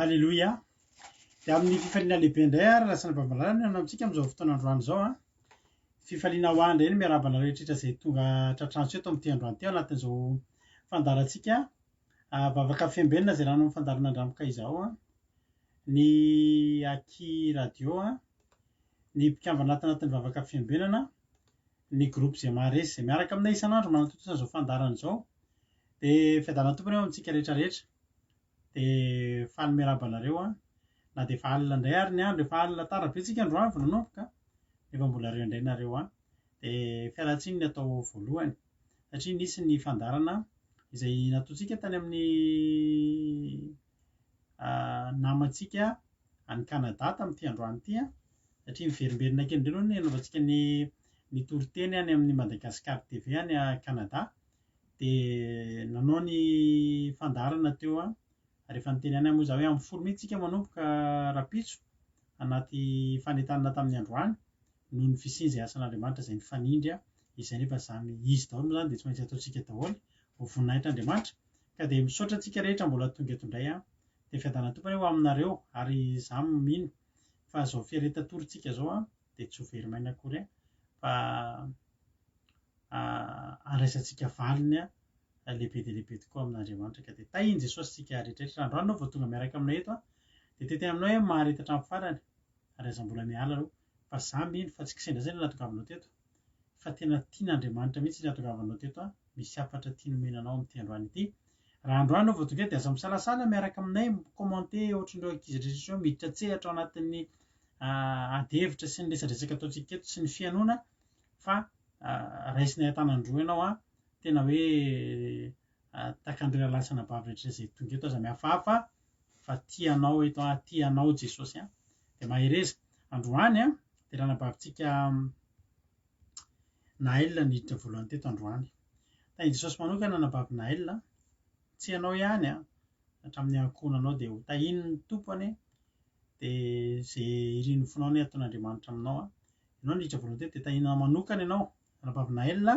Alléluia. Dia amin'ny fifaliana lehibe indray ary lasana babalana ny amintsika amin'izao fotoana androany izao a. Fifaliana ho andray ny miarabana rehetrarehetra izay tonga tratrantsika eto amin'ity androany ity ao anatin'izao fandarantsika vavaka fiambenana izay rano amin'ny fandarana andramika izao a. Ny Aki radio a, ny mpikambana anatin'ny vavaka fiambenana, ny groupe izay maharesy izay miaraka aminay isan'andro manatotona izao fandarana izao. Dia fiadanana tompony eo amintsika rehetrarehetra. Dia faly miarabanareo a, na dia efa alina indray ary ny andro, efa alina tara be tsika androany vao nanomboka, nefa mbola reo indray nareo a. Dia fialan-tsiny ny atao voalohany satria nisy ny fandarana izay nataontsika tany amin'ny namantsika any Canada tamin'ity androany ity a, satria miverimberina kely indray aloha ny anaovantsika ny toriteny any amin'ny Madagascar TV any Canada. Dia nanao ny fandarana teo a, rehefa niteny any moa izao hoe amin'ny folo minitra tsika manomboka rapitso anaty fanentanana tamin'ny androany noho ny fisiany izay asan'Andriamanitra izay nifanindry a, izay nefa samy izy daholo moa izany dia tsy maintsy ataontsika daholo ho voninahitran'Andriamanitra. Ka dia misaotra antsika rehetra mbola tonga eto indray a. Dia fiadanana tompony ho aminareo ary izaho mino fa izao fiaretatorintsika izao a dia tsy ho very maina akory fa andraisantsika valiny lehibe dia lehibe tokoa amin'Andriamanitra. Ka dia tahiny Jesosy tsika rehetrarehetra. Androany ianao vao tonga miaraka aminay eto a, dia teteny aminao hoe maharitra hatramin'ny farany ary aza mbola miala aloha fa izaho mino fa tsy kisendra zay ny nahatongavanao teto fa tena tian'Andriamanitra mihitsy ny nahatongavanao teto a. Misy hafatra tiany omenanao amin'ity androany ity. Raha androany ianao vao tonga eto dia aza misalasala miaraka aminay, micommente ohatran'ireo ankizy rehetra miditra an-tsehatra ao anatin'ny ady-hevitra sy ny resadresaka ataontsika eto sy ny fianoana fa raisinay an-tanandroa ianao a, tena hoe takandreo lasana bavy rehetra izay tonga eto aza mihafahafa fa tianao eto a, tianao Jesosy a. Dia mahereza androany a dia raha nabavintsika Naël niditra voalohany teto androany. Tahiny Jesosy manokana nabavi Naël, tsy ianao ihany a, hatramin'ny ankohonanao dia ho tahin'ny tompony dia izay iriny fonao ataon'Andriamanitra aminao a. Ianao niditra voalohany teto dia tahinao manokana ianao nabavi Naël.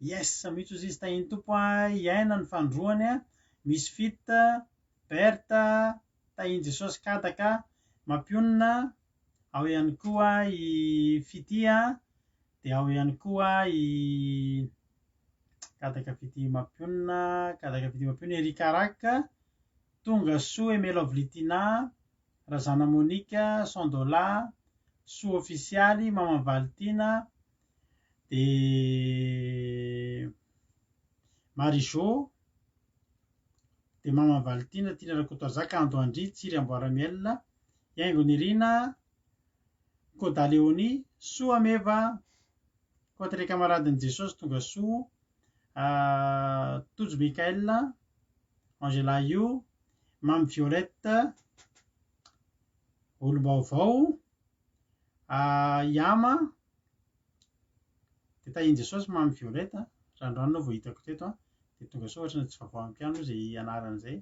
Yes, mihitsy izy tahin'ny tompo a, iaina ny fandroany a, Misfit, Berta, tahin'i Jesosy Kadaka, Mampionina, ao ihany koa i Fitia, dia ao ihany koa i Kadaka Fitia Mampionina, Erikaraka, Tongasoa, Emelovlitina, Razana Monika, Sandola, Soa Ofisialy, Mama Valitina, dia Marijo, dia Mama Valitina, Tina Rakotoazaka, Andoandry, Tsiry Amboaramiel, Yaingo Nirina, Koda Leoni, Soa Meva, Koatre Kamaradin'i Jesosy Tongasoa, Tojo Mikael, Angela Io, Mamy Violette, Olom-baovao, Yama, dia tahin'i Jesosy Mamy Violette, raha androany ianao vao hitako teto a, dia Tongasoa ohatrany tsy vaovao amiko ihany moa izay anaran'izay.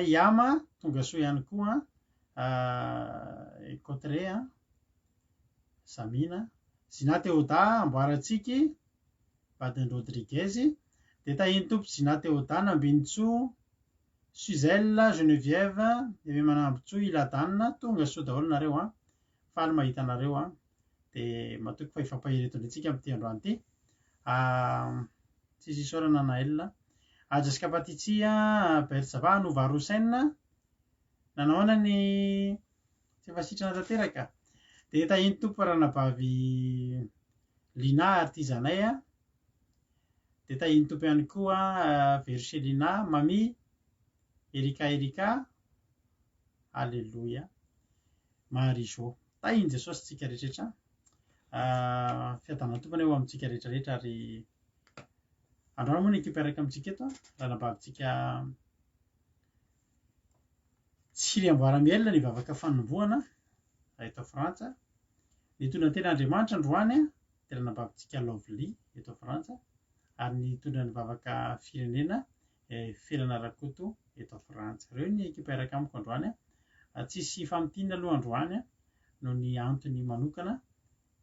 Yama, Tongasoa ihany koa, Kotre, Samina, Zinata Eoda, Amboaratsiky, Badin Rodriguez, dia tahin'ny tompo Zinata Eoda, Nambinitsoa, Suzelle, Geneviève, Eve Manambotsoa, Iladanina, Tongasoa daholo nareo a, faly mahita anareo a. Dia matoky fa ifampahireto indray amin'ity androany ity. Tsisy isaorana Naël, Jessica Patitsia, Bersava, Nova Rosen, nanaona ny tsy efa sitrana tanteraka. Dia tahin'ny tompo Ranabavy Lina artizanay a, dia tahin'ny tompo ihany koa Verselina, Mami, Erika, Alléluia, Marijo. Tahiny Jesosy tsika rehetrarehetra. Fiadanana tompony eo amintsika rehetrarehetra ary androany moa ny ekipa araka amintsika eto a, raha nabavintsika Tsiry Amboaramiel ny vavaka fanombohana eto Frantsa. Ny tondra ny ten'Andriamanitra androany a dia raha nabavintsika Lovely eto Frantsa ary ny tondra ny vavaka firenena Felana Rakoto eto Frantsa. Ireo ny ekipa araka amiko androany a. Tsisy famotinana aloha androany a noho ny antony manokana.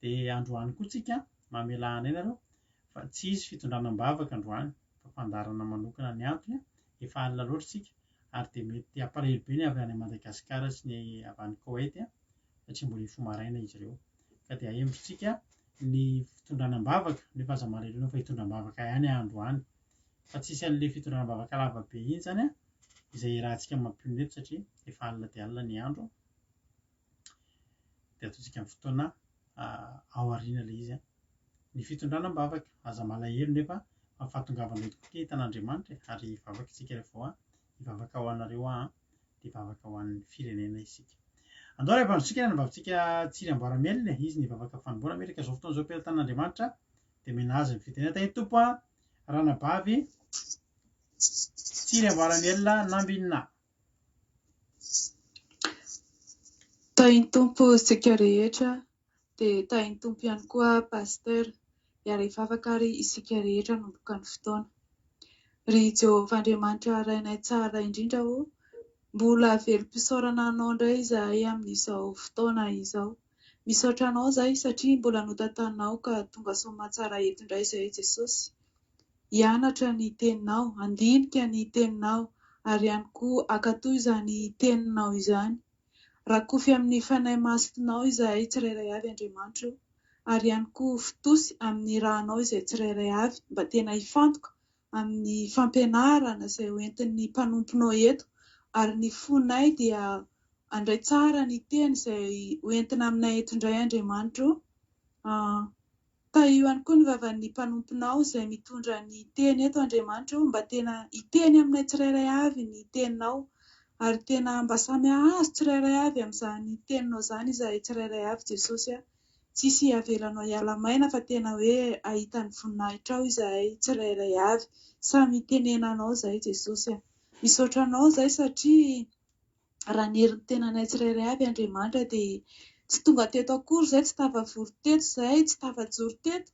Dia androany koa tsika mamela anay nareo fa tsy izy fitondranam-bavaka androany fa fandarana manokana ny antony a. Efa alina loatra tsika ary dia mety hampalahelo be ny avy any Madagasikara sy ny avy any Koet satria mbola hifoha maraina izy ireo. Ka dia ahembotsika ny fitondranam-bavaka nefa aza malahelo fa hitondram-bavaka ihany androany. Fa tsisy an'ilay fitondranam-bavaka lava be iny zany izay rahantsika mampihometo satria efa alina dia alina ny andro. Dia ataontsika amin'ny fotoana ao aoriana ilay izy. Ny fitondranam-bavaka aza malahelo nefa mahafatongavana tokoa hitan'Andriamanitra ary hivavaka isika rehefa hivavaka ho anareo dia hivavaka ho an'ny firenena isika. Andao rehefa androtsika ny vavintsika tsiry amboaramelona izy ny vavaka fanomboana metraka izao fotoana izao mpiara-tanin'Andriamanitra dia menazy ny fiteny tany tompo ranabavy tsiry amboaramelona nambinina. Tainy tompo isika rehetra dia tainy tompo ihany koa pasteur ary hivavaka ary isika rehetra nomboka ny fotoana. Ry Jehovah Andriamanitra rainay tsara indrindra mbola velom-pisaorana anao indray izahay amin'izao fotoana izao. Misaotra anao izahay satria mbola notantaninao ka tonga soamantsara eto indray izahay Jesosy. Hianatra ny teninao, handinika ny teninao ary ihany koa ankatoy izany teninao izany. Rakofy amin'ny fanahy masinao izahay tsirairay avy Andriamanitra ary ihany koa fitosy amin'ny rahanao izay tsirairay avy mba tena hifantoka amin'ny fampianarana izay hoentin'ny mpanomponao eto ary ny fonay dia handray tsara ny teny izay hoentina aminay eto indray Andriamanitra. Io ihany koa ny vavan'ny mpanomponao izay mitondra ny teny eto Andriamanitra mba tena hiteny aminay tsirairay avy ny teninao ary tena mba samy azo tsirairay avy amin'izany teninao izany izahay tsirairay avy Jesosy. Tsisy avelanao hiala maina fa tena hoe ahita ny voninahitra ao izahay tsirairay avy samy tenenanao izahay Jesosy. Misaotra anao izahay satria raha ny herin'ny tenanay tsirairay avy Andriamanitra dia tsy tonga teto akory izahay, tsy tafavory teto izahay, tsy tafajoro teto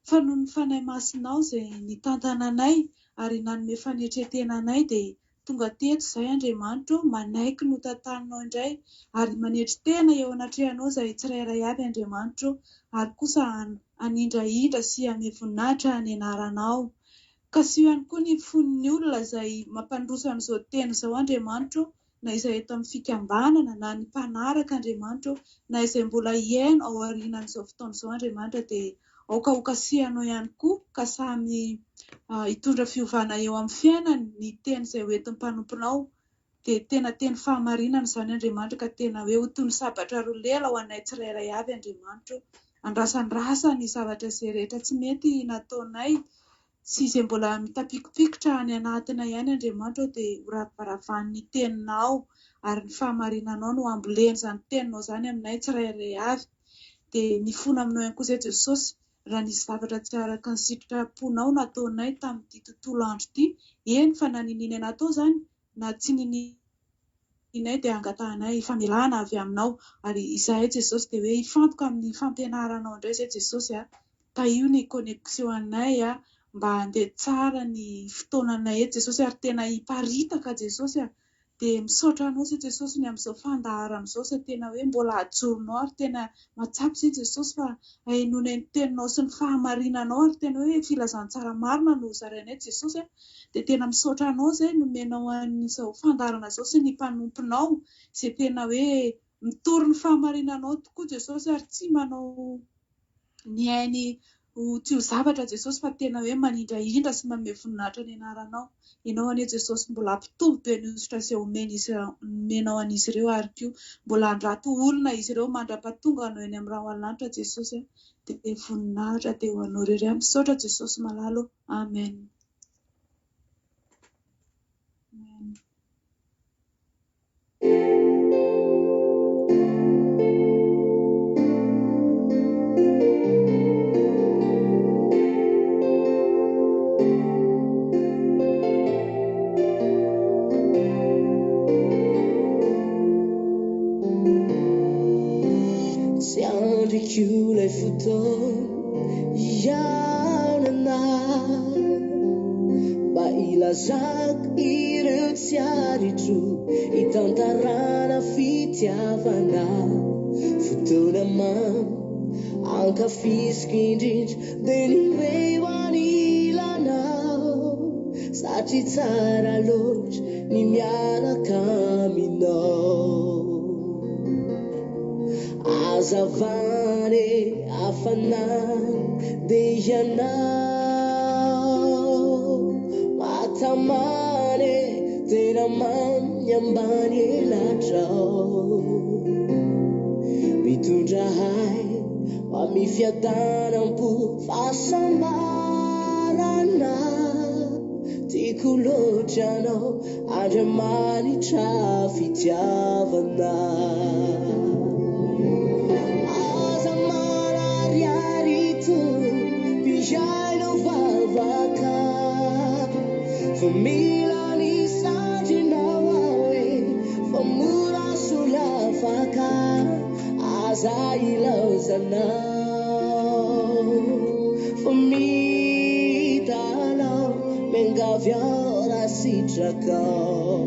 fa noho ny fanahy masinao izay nitantananay ary nanome fanetretenanay dia tonga teto izahay Andriamanitra manaiky no tantaninao indray ary manetry tena eo anatrehanao izahay tsirairay avy Andriamanitra ary kosa hanindrahindra sy hame voninahitra ny anaranao. Ka sy io ihany koa ny fon'ny olona izay mampandroso an'izao teny izao Andriamanitra na izay eto amin'ny fikambanana na ny mpanaraka Andriamanitra na izay mbola hiaino ao aorianan'izao fotoana izao Andriamanitra dia aoka hokasihanao ihany koa ka samy hitondra fiovana eo amin'ny fiainany ny teny izay hoentin'ny mpanomponao dia tena teny fahamarinana izany Andriamanitra ka tena hoe ho toy ny sabatra roa lela ho anay tsirairay avy Andriamanitra. Andrasandrasa ny zavatra izay rehetra tsy mety nataonay sy izay mbola mitapikopikotra any anatinay ihany Andriamanitra dia horavaravan'ny teninao ary ny fahamarinanao no amboleny izany teninao izany aminay tsirairay avy dia mifono aminao ihany koa izay Jesosy raha nisy zavatra tsy araka ny sitraponao nataonay tamin'ity tontolo andro ity. Eny fa na ninina natao izany na tsy nininay dia angatahanay famelana avy aminao ary izahay Jesosy dia hoe hifantoka amin'ny fampianaranao indray izay Jesosy. Ka io ny koneksionanay mba handeha tsara ny fotoananay eto Jesosy ary tena hiparitaka Jesosy dia misaotra anao izay Jesosy ny amin'izao fandaharana izao izay tena hoe mbola hajoronao ary tena matsapy izay Jesosy fa hainoana ny teninao sy ny fahamarinanao ary tena hoe filazantsara marina no zarainay Jesosy dia tena misaotra anao izay nomenao an'izao fandaharana izao sy ny mpanomponao izay tena hoe mitory ny fahamarinanao tokoa Jesosy ary tsy manao ny ainy ho tsy ho zavatra Jesosy fa tena hoe manindrahindra sy manome voninahitra ny anaranao. Ianao anie Jesosy mbola hampitombo be ny ositra izay omenao an'izy ireo ary koa mbola handrato olona izy ireo mandra-pahatonga anao eny amin'ny rahalanitra Jesosy dia voninahitra dia ho anao irery. Misaotra Jesosy malalo. Amen. Ilay fotoana hiainana mba ilazako ireo tsy aritro hitantarana fitiavana fotoana mamy ankafiziko indrindra dia ny hoe ho anilanao satria tsara loatra ny miaraka aminao. Azavane hafanana dia ianao, matamane tena mamy ambany elatrao, mitondra hay amin'ny fiadanam-po fahasambarana. Tiako loatra anao Andriamanitra fitiavana. Aza marariarito mpiaino vavaka, fa mila ny sandrinao ahoe fa mora solafaka. Aza ilaozanao fa mitanao mengavy ao raha sitrakao.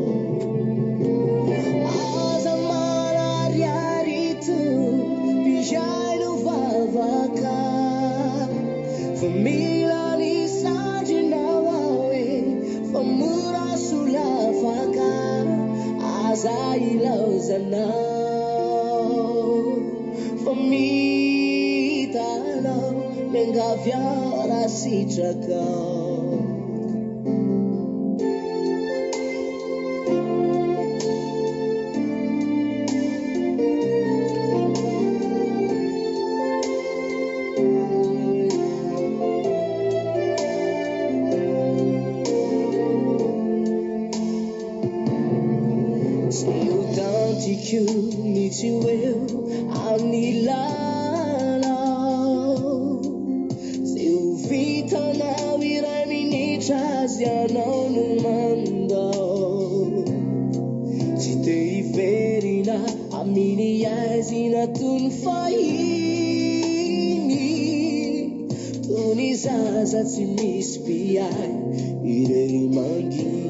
Aza marariarito mpiaino vavaka, fa mila ny sandrinao ahoe fa mora solafaka. Aza ilaozanao fa mitanao mengavy ao raha sitrakao. Mitsy eo amin'ny lalao, zay ho vitanao iray minitra azy anao no mandao. Tsy te hiverina amin'ny azy natony fahiny, toy ny zaza tsy misy mpiay ireny manginy.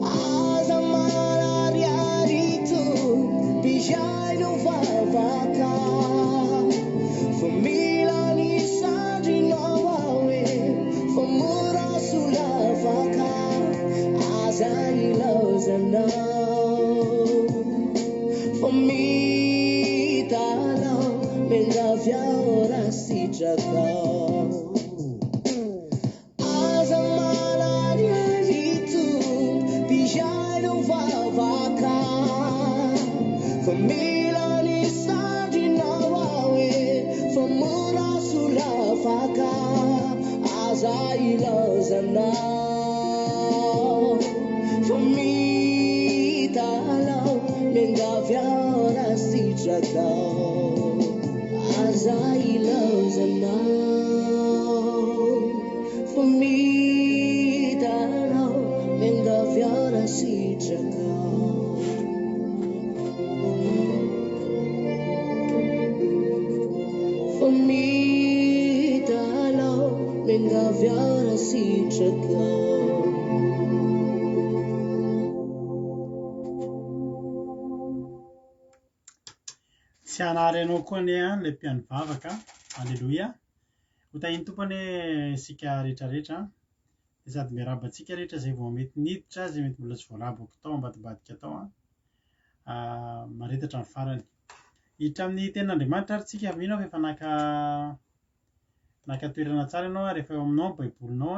Aza marariarito mpiaino vavaka, fa mila ny sandrinao ahoe fa mora solafaka. Aza ilaozanao fa mitanao mengavy ao raha sitrakao. Aza ilaozanao fa mitanao mengavy ao raha sitrakao. Fa mitanao mengavy ao raha sitrakao. Tsy hanary anao koa ne le mpiano vavaka. Alleluia. Ho tahiny tompony isika rehetrarehetra, dia sady miaraba antsika rehetra izay vao mety niditra izay mety mbola tsy voalaboko tao ambadibadika tao, maretatra ny farany. Hiditra amin'ny tenin'Andriamanitra ary tsika mino fa efa naka toerana tsara ianao rehefa eo aminao ny baibolinao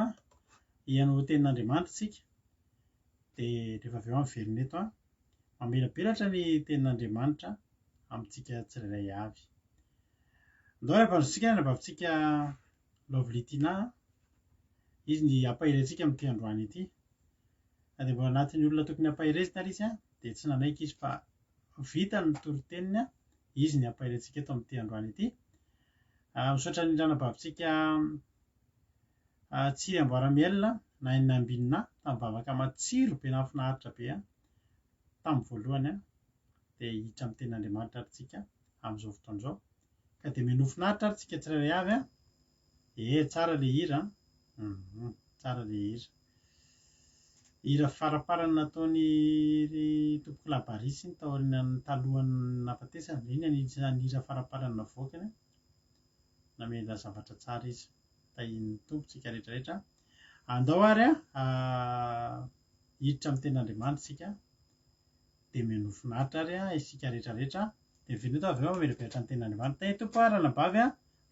hianao tenin'Andriamanitra tsika, dia rehefa avy eo miverina eto mamelabelatra ny tenin'Andriamanitra amintsika tsirairay avy. Andao rehefa anabavintsika Lovelitina, izy ny ampahirantsika amin'ity androany ity. Dia mbola anatin'ny olona tokony ampahirezina izy dia tsy nanaiky izy fa vita ny toroteniny, izy ny ampahirantsika eto amin'ity androany ity. Misaotra ny anabavintsika Tsiry Amboaramielina na eny Ambinina tamin'ny vavaka matsiro be nahafinaritra be tamin'ny voalohany, dia hiditra amin'ny tenin'Andriamanitra ary tsika amin'izao fotoan'izao. Ka dia menofinaritra ary tsika tsirairay avy tsara le hira, tsara le hira. Hira faraparany nataony tompoko labarisy ny taorian'ny talohany nafatesana. Iny anisany hira faraparany navoakany, namela zavatra tsara izy. tahin'ny tompontsika rehetrarehetra andao ary hiditra amin'ny ten'Andriamanitra isika dia mino finaritra ary isika rehetrarehetra dia vineto avy eo mieriperatra ny ten'Andriamanitra tahin'ny tompo arana bavy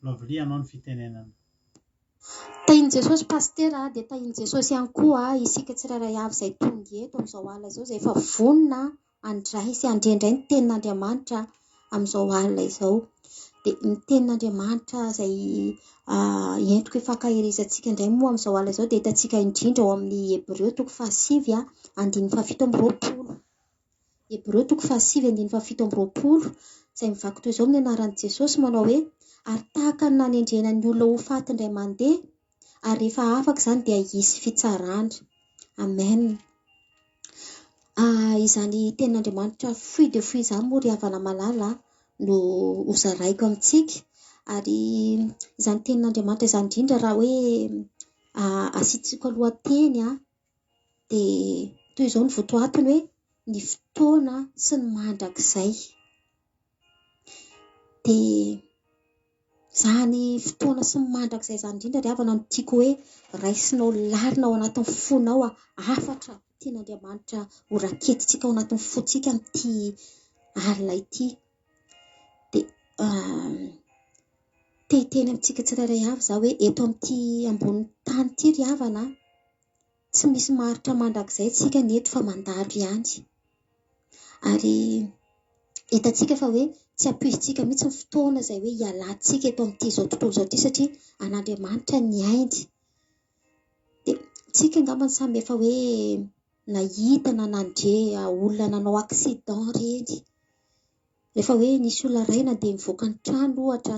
lovely anao ny fitenenana. Tahin'i Jesosy pastera dia tahin'i Jesosy ihany koa isika tsirairay avy izay tonga eto amin'izao alina izao izay efa vonona handray sy handrendray ny tenin'Andriamanitra amin'izao alina izao. Dia ny tenin'Andriamanitra izay entiko hifankahirizantsika indray moa amin'izao alina izao dia hitantsika indrindra ao amin'ny Hebreo 7 andininy 17. Hebreo 7 andininy 17 izay mivaky toy izao amin'ny anaran'i Jesosy manao hoe ary tahaka ny nanendrenan'ny olona ho faty indray mandeha ary rehefa afaka izany dia hisy fitsarana. Amen. Izany tenin'Andriamanitra fohy dia fohy izany moa ry havana malala no hozaraiko amintsika ary izany tenin'Andriamanitra izany indrindra raha hoe asiantsika lohateny dia toy izao ny votoatiny hoe ny fotoana sy ny mandrakizay. Dia izany fotoana sy ny mandrakizay izany indrindra ry havana no tiako hoe raisinao larina ao anatin'ny fonao afatra tenin'Andriamanitra ho raketitsika ao anatin'ny fontsika amin'ity alina ity. Dia teny amintsika tsirairay avy za hoe eto amin'ity ambonin'ny tany ity ry havana tsy misy maritra mandrakizay tsika ny eto fa mandalo ihany. Ary hitantsika fa hoe tsy hampihintsika mihitsy ny fotoana izay hoe hialantsika eto amin'ity izao tontolo izao ity satria an'Andriamanitra ny ainy. Dia tsika angamba samy efa hoe nahita na nandre olona nanao accident ireny. Rehefa hoe nisy olona iray na dia nivoaka ny trano ohatra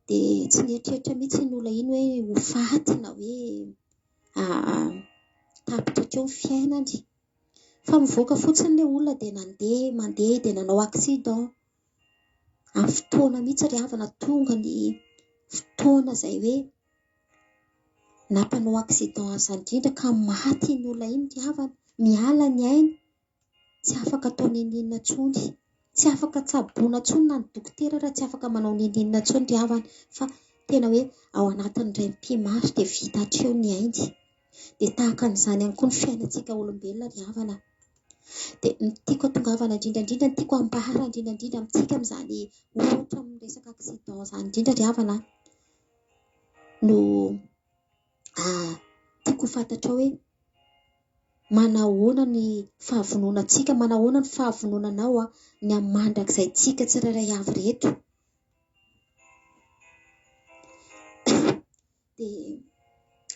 dia tsy nieritreritra mihitsy ny olona iny hoe ho faty na hoe tapitra teo ny fiainany. Fa mivoaka fotsiny ilay olona dia mandeha dia nanao accident. Amin'ny fotoana mihitsy ry havana tonga ny fotoana izay hoe nampanao accident izany indrindra ka maty ny olona iny ry havana, miala ny ainy, tsy afaka atao ninina intsony, tsy afaka tsaboana intsony na ny dokotera raha tsy afaka manao ninina intsony ry havana fa tena hoe ao anatin'ny iray mpimaso dia vita hatreo ny ainy. Dia tahaka an'izany ihany koa ny fiainantsika olombelona ry havana. Dia ny tiako hatongavana indrindra ny tiako ambara indrindra amintsika amin'izany ohatra amin'ny resaka accident izany indrindra ry havana no tiako fantatra hoe manahoana ny fahavononantsika, manahoana ny fahavononanao ny amin'ny mandrakizay tsika tsirairay avy reto. Dia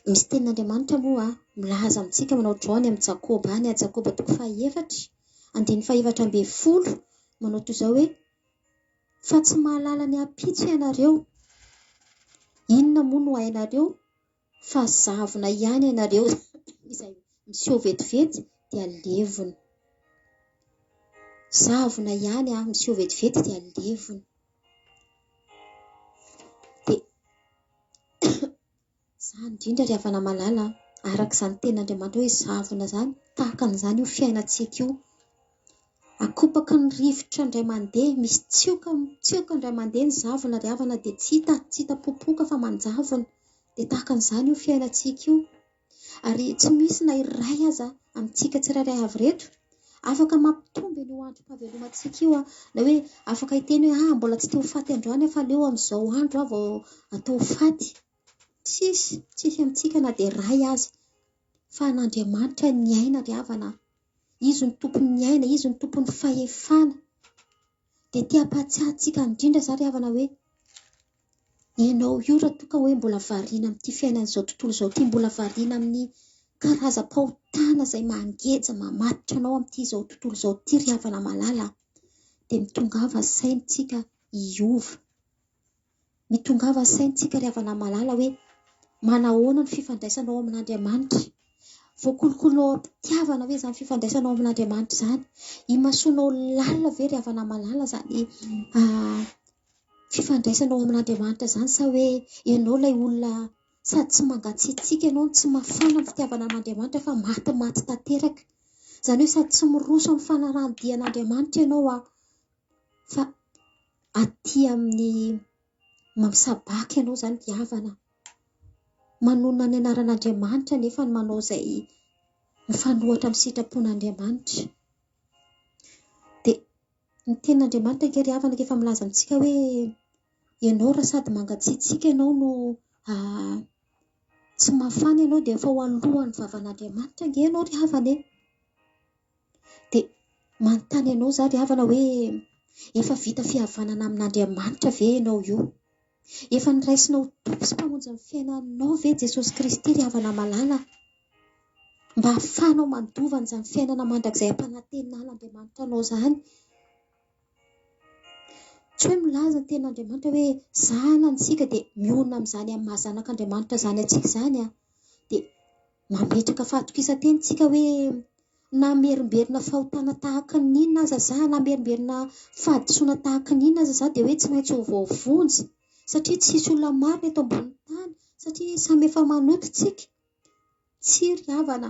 misy tenin'Andriamanitra moa milaza amintsika manao drony amin'ny Jakoba any, Jakoba 4 andininy 7 manao toy izao hoe fa tsy mahalala ny ampitso ianareo, inona moa no hainareo fa zavona ihany ianareo izay miseho vetivety dia levona. Zavona ihany miseho vetivety dia levona. Dia izany indrindra ry havana malala araka izany tenin'Andriamanitra hoe zavona izany tahaka an'izany io fiainantsika io. Akopaka ny rivotra indray mandeha, misy tsioka indray mandeha ny zavona ry havana dia tsy hita popoka fa manjavona. Dia tahaka an'izany io fiainantsika io. Ary tsy misy na iray aza amintsika tsirairay avy reto afaka mampitombo io androm-pahavelomantsika io na hoe afaka hiteny hoe mbola tsy teo faty androany fa aleo amin'izao andro vao atao faty. Tsisy amintsika na dia iray aza fa n'Andriamanitra ny aina ry havana. Izy ny tompon'ny aina, izy ny tompon'ny fahefana. Dia tia-pahatsiahantsika indrindra izany ry havana hoe ianao io raha toa ka hoe mbola variana amin'ity fiainan'izao tontolo izao ity, mbola variana amin'ny karazam-pahotana izay mangeja mamatotra anao amin'ity izao tontolo izao ity ry havana malala, dia mitongava saintsika hiova. Mitongava saintsika ry havana malala hoe manahoana ny fifandraisanao amin'Andriamanitra. Voakolokolonao am-pitiavana hoe izany fifandraisanao amin'Andriamanitra izany. Imasoanao lalina ve ry havana malala izany fifandraisanao amin'Andriamanitra izany sa hoe ianao ilay olona sady tsy mangatsiatsiaka ianao tsy mafana amin'ny fitiavana an'Andriamanitra fa maty tanteraka. Izany hoe sady tsy miroso amin'ny fanarahan-dian'Andriamanitra ianao fa aty amin'ny mamosabaka ianao izany ry havana. manona ny anaran'Andriamanitra nefa manao izay mifanohatra amin'ny sitrapon'Andriamanitra. Dia ny tenin'Andriamanitra ke ry havana efa milaza amintsika hoe ianao raha sady mangatsiatsiaka ianao no tsy mafana ianao dia efa ho alohan'ny vavan'Andriamanitra nge ianao ry havana. Dia manontany ianao za ry havana hoe efa vita fihavanana amin'Andriamanitra ve ianao io? Efa niraisinao tompo sy mpamonjy ny fiainanao ve Jesosy Kristy ry havana malala? Mba hahafahanao mandova an'izany fiainana mandrakizay ampanantenan'Andriamanitra anao izany. Tsy hoe milaza ny tenin'Andriamanitra hoe zahana antsika dia mionona amin'izany amin'ny mahazanak'Andriamanitra izany antsika izany dia mametraka fahatokisa-tenitsika hoe na merimberina fahotana tahaka n'inona aza za, na merimberina fahadisoana tahaka n'inona aza za dia hoe tsy maintsy ho voavonjy satria tsisy olona maro eto ambony tany, satria samy efa manoto tsika. Tsy ry havana,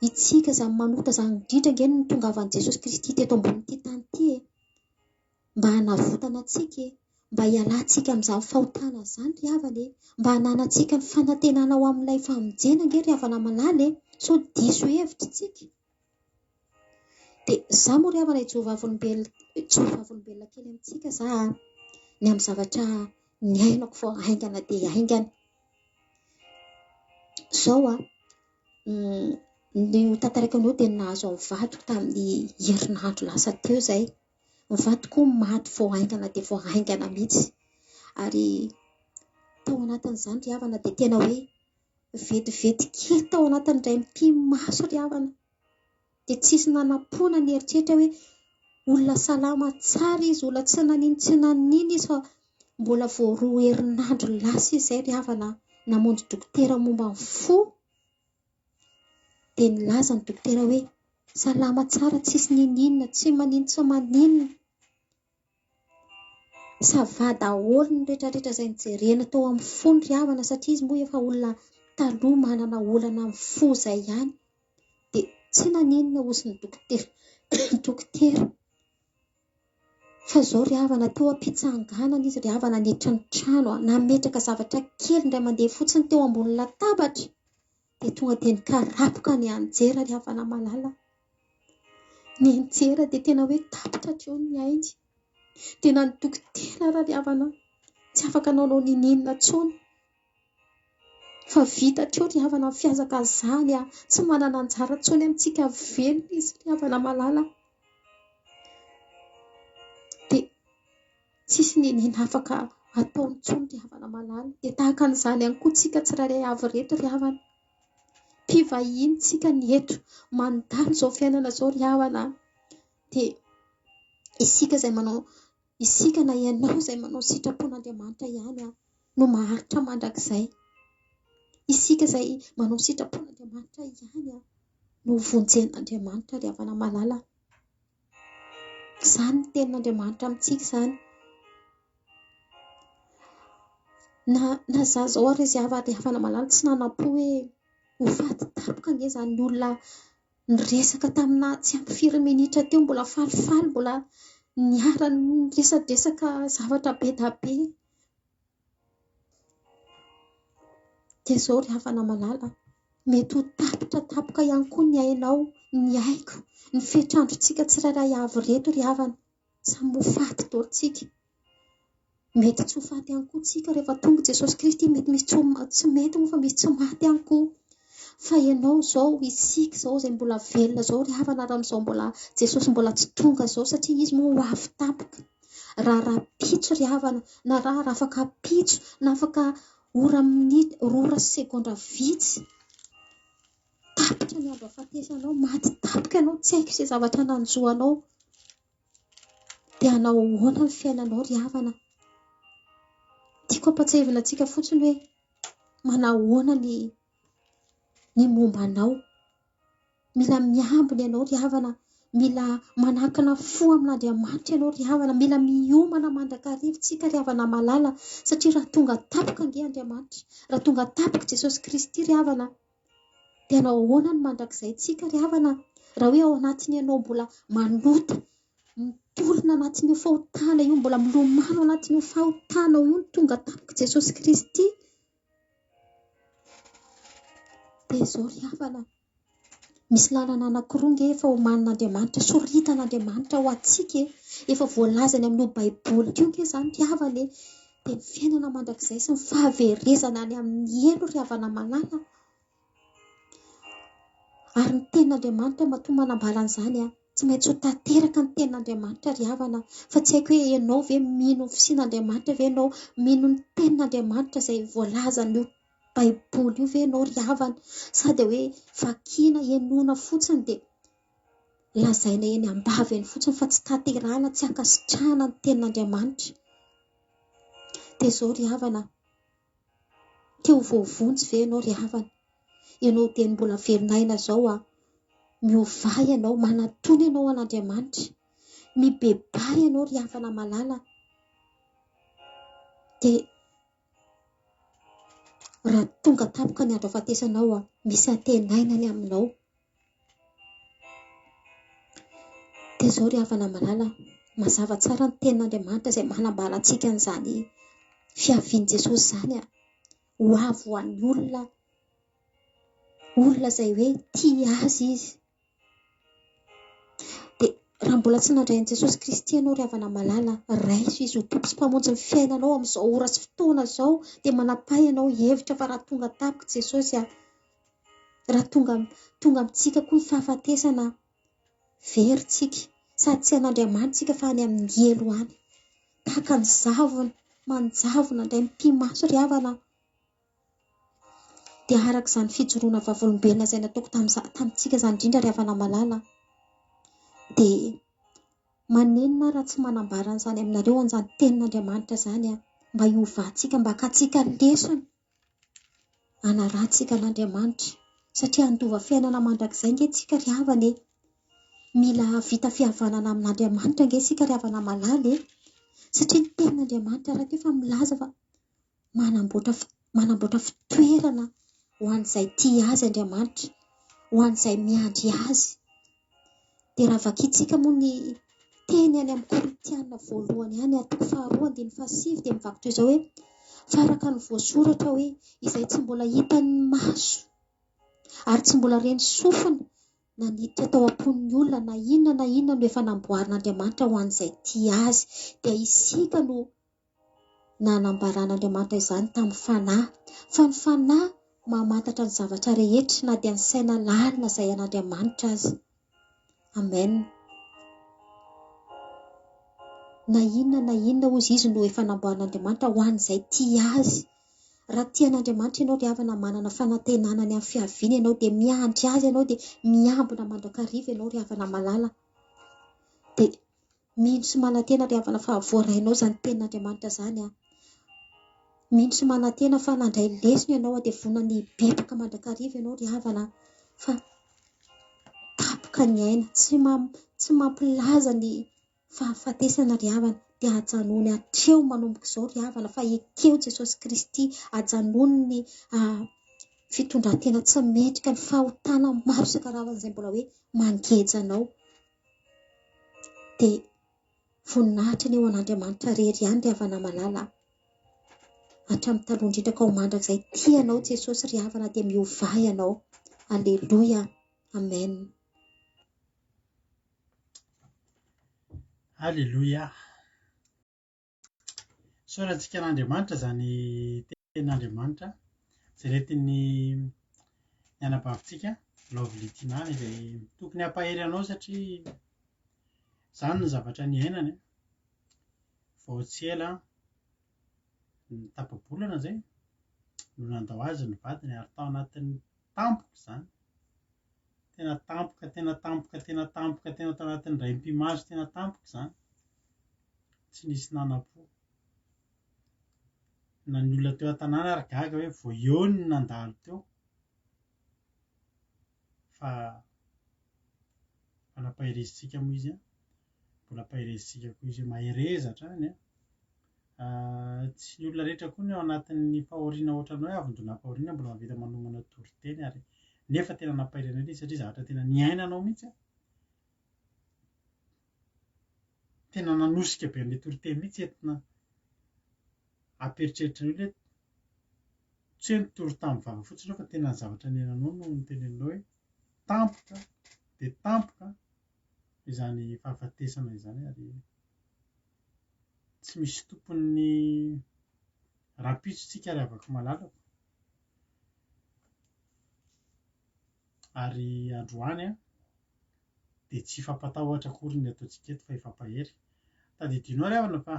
itsika izany manota izany indrindra nge ny tongavan'i Jesosy Kristy teto ambonin'ity tany ity mba hanavotana antsika, mba hialantsika amin'izany fahotana izany ry havana, mba hananantsika ny fanantenana ao amin'ilay famonjena nge ry havana malala so diso hevitra tsika. Dia za moa ry havana jovavolombelona kely amintsika za ny amin'ny zavatra ny ainako vao haingana dia haingana. Zao ny tantarako an'io dia nahazo amin'ny vadiko tamin'ny herinandro lasa teo izay. Ny vadiko maty vao haingana dia vao haingana mihitsy. Ary tao anatin'izany ry havana dia tena hoe vetivety kely tao anatin'indray mpimaso ry havana. Dia tsisy nanam-pona ny eritreritra hoe olona salama tsara izy, olona tsy nanino izy fa mbola vao 2 herinandro lasa izay ry havana namonjy dokotera momba ny fo. Dia nilaza ny dokotera hoe salama tsara, tsisy nininona, tsy manino tsy maninona. Sava daholo ny rehetrarehetra izay nijerena tao amin'ny fony ry havana satria izy moa efa olona taloha manana olana amin'ny fo izay ihany. Dia tsy naninona hozy ny dokotera. Fa zao ry havana teo am-pitsanganana izy ry havana niditra ny trano, nametraka zavatra kely indray mandeha fotsiny teo ambony latabatra dia tonga dia nikarapoka ny anjera ry havana malala. Ny anjera dia tena hoe tapitra hatreo ny ainy. Tena ny dokotera raha ry havana tsy afaka nanao nininona intsony. Fa vita hatreo ry havana ny fihazakazahany tsy manana anjara intsony amintsika velona izy ry havana malala. Dia tsisy nininona afaka atao intsony ry havana malala. Dia tahaka an'izany ihany koa tsika tsirairay avy reto ry havana. Mpivahiny tsika ny eto mandalo izao fiainana izao ry havana. Dia isika na ianao izay manao sitrapon'Andriamanitra ihany no maharitra mandrakizay. Isika izay manao sitrapon'Andriamanitra ihany no vonjen'Andriamanitra ry havana malala. Izany ny tenin'Andriamanitra amintsika izany. Na za zao ary izy ry havana malala tsy nanam-po hoe ho faty tapoka nge izany ny olona niresaka tamina tsy ampy 4 minitra teo, mbola falifaly, mbola niara niresadresaka zavatra be da be. Dia zao ry havana malala mety ho tapoka ihany koa ny ainao, ny aiko, ny fetrandrontsika tsirairay avy reto ry havana. Samy ho faty daholo tsika. Mety tsy ho faty ihany koa tsika rehefa tonga Jesosy Kristy, mety misy tsy mety moa fa misy tsy maty ihany koa. Fa ianao izao, isika izao izay mbola velona izao ry havana raha mbola Jesosy mbola tsy tonga izao satria izy moa ho avy tapoka. Raha rapitso ry havana, na raha afaka pitso, na afaka ora sy segondra vitsy. Tapitra ny andro hafatesanao, maty tapoka ianao, tsy haiko izay zavatra nanjoanao. Dia hanao ahoana ny fiainanao ry havana? Tiako ampatsahivana antsika fotsiny hoe manao ahoana ny mombanao. Mila miambina ianao ry havana, mila manakana fo amin'Andriamanitra ianao ry havana, mila miomana mandrakarivotsika ry havana malala satria raha tonga tapoka nge Andriamanitra, raha tonga tapoka Jesosy Kristy ry havana, dia hanao ahoana ny mandrakizay tsika ry havana? Raha hoe ao anatiny ianao mbola manota, mitolona anatin'io fahotana io, mbola milomano anatin'io fahotana io ny tonga tapoka Jesosy Kristy, dia izao ry havana, misy lalana anankiroa nge efa homanin'Andriamanitra, soritan'Andriamanitra ho antsika efa voalazany amin'io baiboly io nge izany ry havana, dia ny fiainana mandrakizay sy ny fahaverezana any amin'ny elo ry havana malala. Ary ny tenin'Andriamanitra matoa manambara an'izany tsy maintsy ho tanteraka ny tenin'Andriamanitra ry havana, fa tsy haiko hoe ianao ve mino ny fisian'Andriamanitra ve ianao, mino ny tenin'Andriamanitra izay voalazan'io baiboly io ve ianao ry havana, sady hoe vakiana ianona fotsiny dia lazaina eny ambavy eny fotsiny fa tsy tanterahana, tsy ankasitrahana ny tenin'Andriamanitra. Dia izao ry havana, te ho voavonjy ve ianao ry havana, ianao dia mbola velon'aina izao miovay ianao, manatona ianao an'Andriamanitra, mibebay ianao ry havana malala. Dia raha tonga tampoka ny andro ahafatesanao misy antenainany aminao. Dia izao ry havana malala, mazava tsara ny tenin'Andriamanitra izay manambara antsika an'izany fiavian'i Jesosy izany ho avy ho an'ny olona izay hoe tia azy izy. Dia raha mbola tsy nandrain'i Jesosy Kristy ianao ry havana malala, raiso izy ho tompo sy mpamonjy ny fiainanao amin'izao ora sy fotoana izao, dia manapahy ianao hevitra fa raha tonga tampoka Jesosy raha tonga amintsika koa ny fahafatesana, veritsika sady tsy an'Andriamanitra tsika fa any amin'ny elo any, tahaka ny zavona manjavona indray mpimaso ry havana. Dia araka izany fijoroana vavolombelona izay nataoko tamintsika izany indrindra ry havana malala, dia manenina raha tsy manambara an'izany aminareo an'izany tenin'Andriamanitra izany mba hiovahantsika, mba hakatsika lesona hanarantsika an'Andriamanitra, satria handova fiainana mandrakizay nge tsika ry havana, mila vita fihavanana amin'Andriamanitra nge tsika ry havana malala, satria ny tenin'Andriamanitra raha efa milaza fa manamboatra fitoerana ho an'izay tia azy Andriamanitra, ho an'izay miandry azy. Dia raha vakiantsika moa ny teny any amin'ny Korintiana voalohany any, 2:7 dia mivaky toy izao hoe, fa araka ny voasoratra hoe izay tsy mbola hitan'ny maso ary tsy mbola reny sofina na niditra tao am-pon'ny olona na inona no efa namboarin'Andriamanitra ho an'izay tia azy. Dia isika no nanambaran'Andriamanitra izany tamin'ny fanahy, fa ny fanahy mamantatra ny zavatra rehetra na dia ny saina lalina izay an'Andriamanitra azy. Amen. Na inona ozy izy no efa namboarin'Andriamanitra ho an'izay tia azy. Raha tian'Andriamanitra ianao ry havana manana fanantenana any amin'ny fiaviana ianao, dia miandry azy ianao, dia miambina mandrakariva ianao ry havana malala. Dia mino sy manantena ry havana fa voarainao izany tenin'Andriamanitra izany. Mino sy manantena fa nandray lesona ianao dia vonany bebaka mandrakariva ianao ry havana, fa tapoka ny aina, tsy mampilaza ny fahafatesana ry havana, dia hajanony hatreo manomboka izao ry havana, fa ekeo Jesosy Kristy hajanony ny fitondran-tena tsy mendrika, ny fahotana maro isan-karazany izay mbola hoe mangeja anao. Dia voninahitra ny eo an'Andriamanitra rery ihany ry havana malala, hatramin'ny taloha indrindra ka ho mandrakizay tianao Jesosy ry havana, dia miovay ianao. Aleloia, amen. Aleloia. Sorantsika an'Andriamanitra izany tenin'Andriamanitra izay retiny anabavitsika Lovelitiana izay tokony hampahery anao, satria izany ny zavatra ny ainany. Vao tsy ela ny tapa-bolana izay no nandao azy ny vadiny, ary tao anatin'ny tampoka izany, tena tampoka tao anatin'ny raim-pimaso, tena tampoka izany, tsy nisy nana-po na ny olona teo an-tanàna ary gaga hoe vao eo ny nandalo teo, fa nampaherezintsika moa izy, mbola ampaherezintsika koa izy, maherezatra any. Tsy ny olona rehetra koa ny ao anatin'ny fahoriana ohatranao hoe avindonam-pahoriana mbola mahavita manomana toriteny, ary nefa tena nampaherena izy, satria zavatra tena niainanao mihitsy, tena nanosika be an'ilay toriteny mihitsy entina hamperitreritra ny olona tsy hoe nitory tamin'ny vava fotsiny fa tena ny zavatra nenanao no nitenenao hoe tampoka dia tampoka izany fahafatesana izany ary tsy misy tompony rapitsotsika ary avaka malalako. Ary androany dia tsy fampatahotra akory ny ataontsika eto fa ifampahery. Tadidinao ry havana fa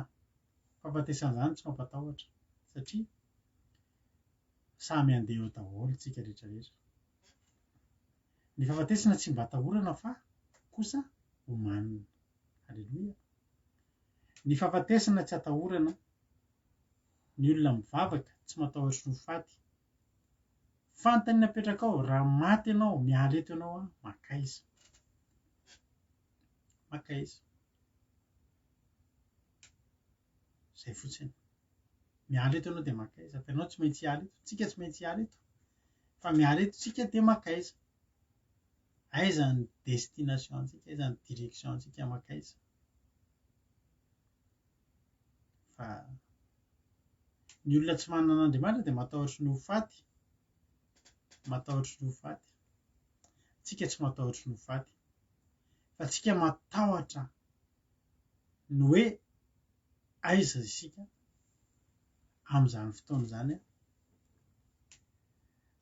fahafatesana izany tsy mampatahotra satria samy andeha eo daholo tsika rehetrarehetra. Ny fahafatesana tsy mba atahorana fa kosa omanina. Haleloia. Ny fahafatesana tsy atahorana, ny olona mivavaka tsy matahotra ho faty. Fantany napetraka ao, raha maty ianao, miala eto ianao makaiza. Makaiza. Zay fotsiny. Miala eto ianao dia makaiza. Fa ianao tsy maintsy hiala eto. Tsika tsy maintsy hiala eto. Fa miala eto tsika dia makaiza. Aiza ny destination-tsika, aiza ny direction-tsika makaiza. Fa ny olona tsy manana an'Andriamanitra dia matahotra ny ho faty. Matahotra ny ho faty. Tsika tsy matahotra ny ho faty. Fa tsika matahotra ny hoe aiza isika amin'izany fotoana izany.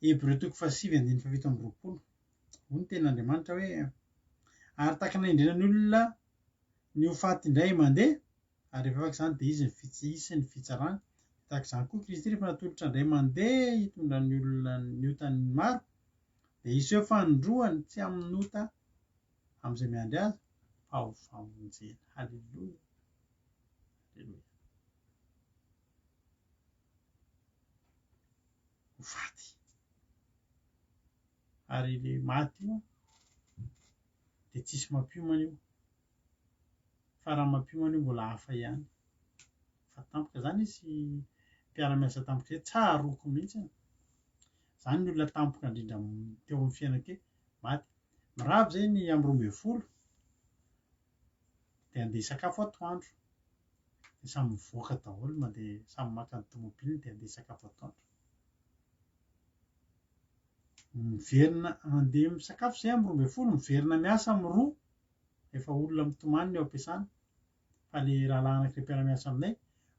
Hébreux 7:7-20. Hoy ny tenin'Andriamanitra hoe ary tahaka ny indrinan'ny olona ny ho faty indray mandeha ary rehefa afaka izany dia izy ny fitsarana. Tahaka izany koa Kristy rehefa natolotra indray mandeha hitondra ny olona ny otany maro dia iseho fandroany tsy amin'ny ota amin'izay miandry azy fa ho famonjena. Halleluia. Halleluia. Ho faty. Ary ilay maty io dia tsisy mampiomana io. Fa raha mampiomana io mbola hafa ihany. Fa tampoka izany izy mpiara-miasa tampoka izay tsaroako mihitsy. Izany ny olona tampoka indrindra teo amin'ny fiainako maty. Mirava izay ny amin'ny 12 dia andeha sakafo atoandro. Dia samy mivoaka daholo mandeha samy maka ny tomobiliny dia andeha sakafo atoandro. Miverina mandeha misakafo izay amin'ny 12, miverina miasa amin'ny 2 efa olona mitomany eo am-piasana. Fa ilay rahalahy anankiray mpiara-miasa aminay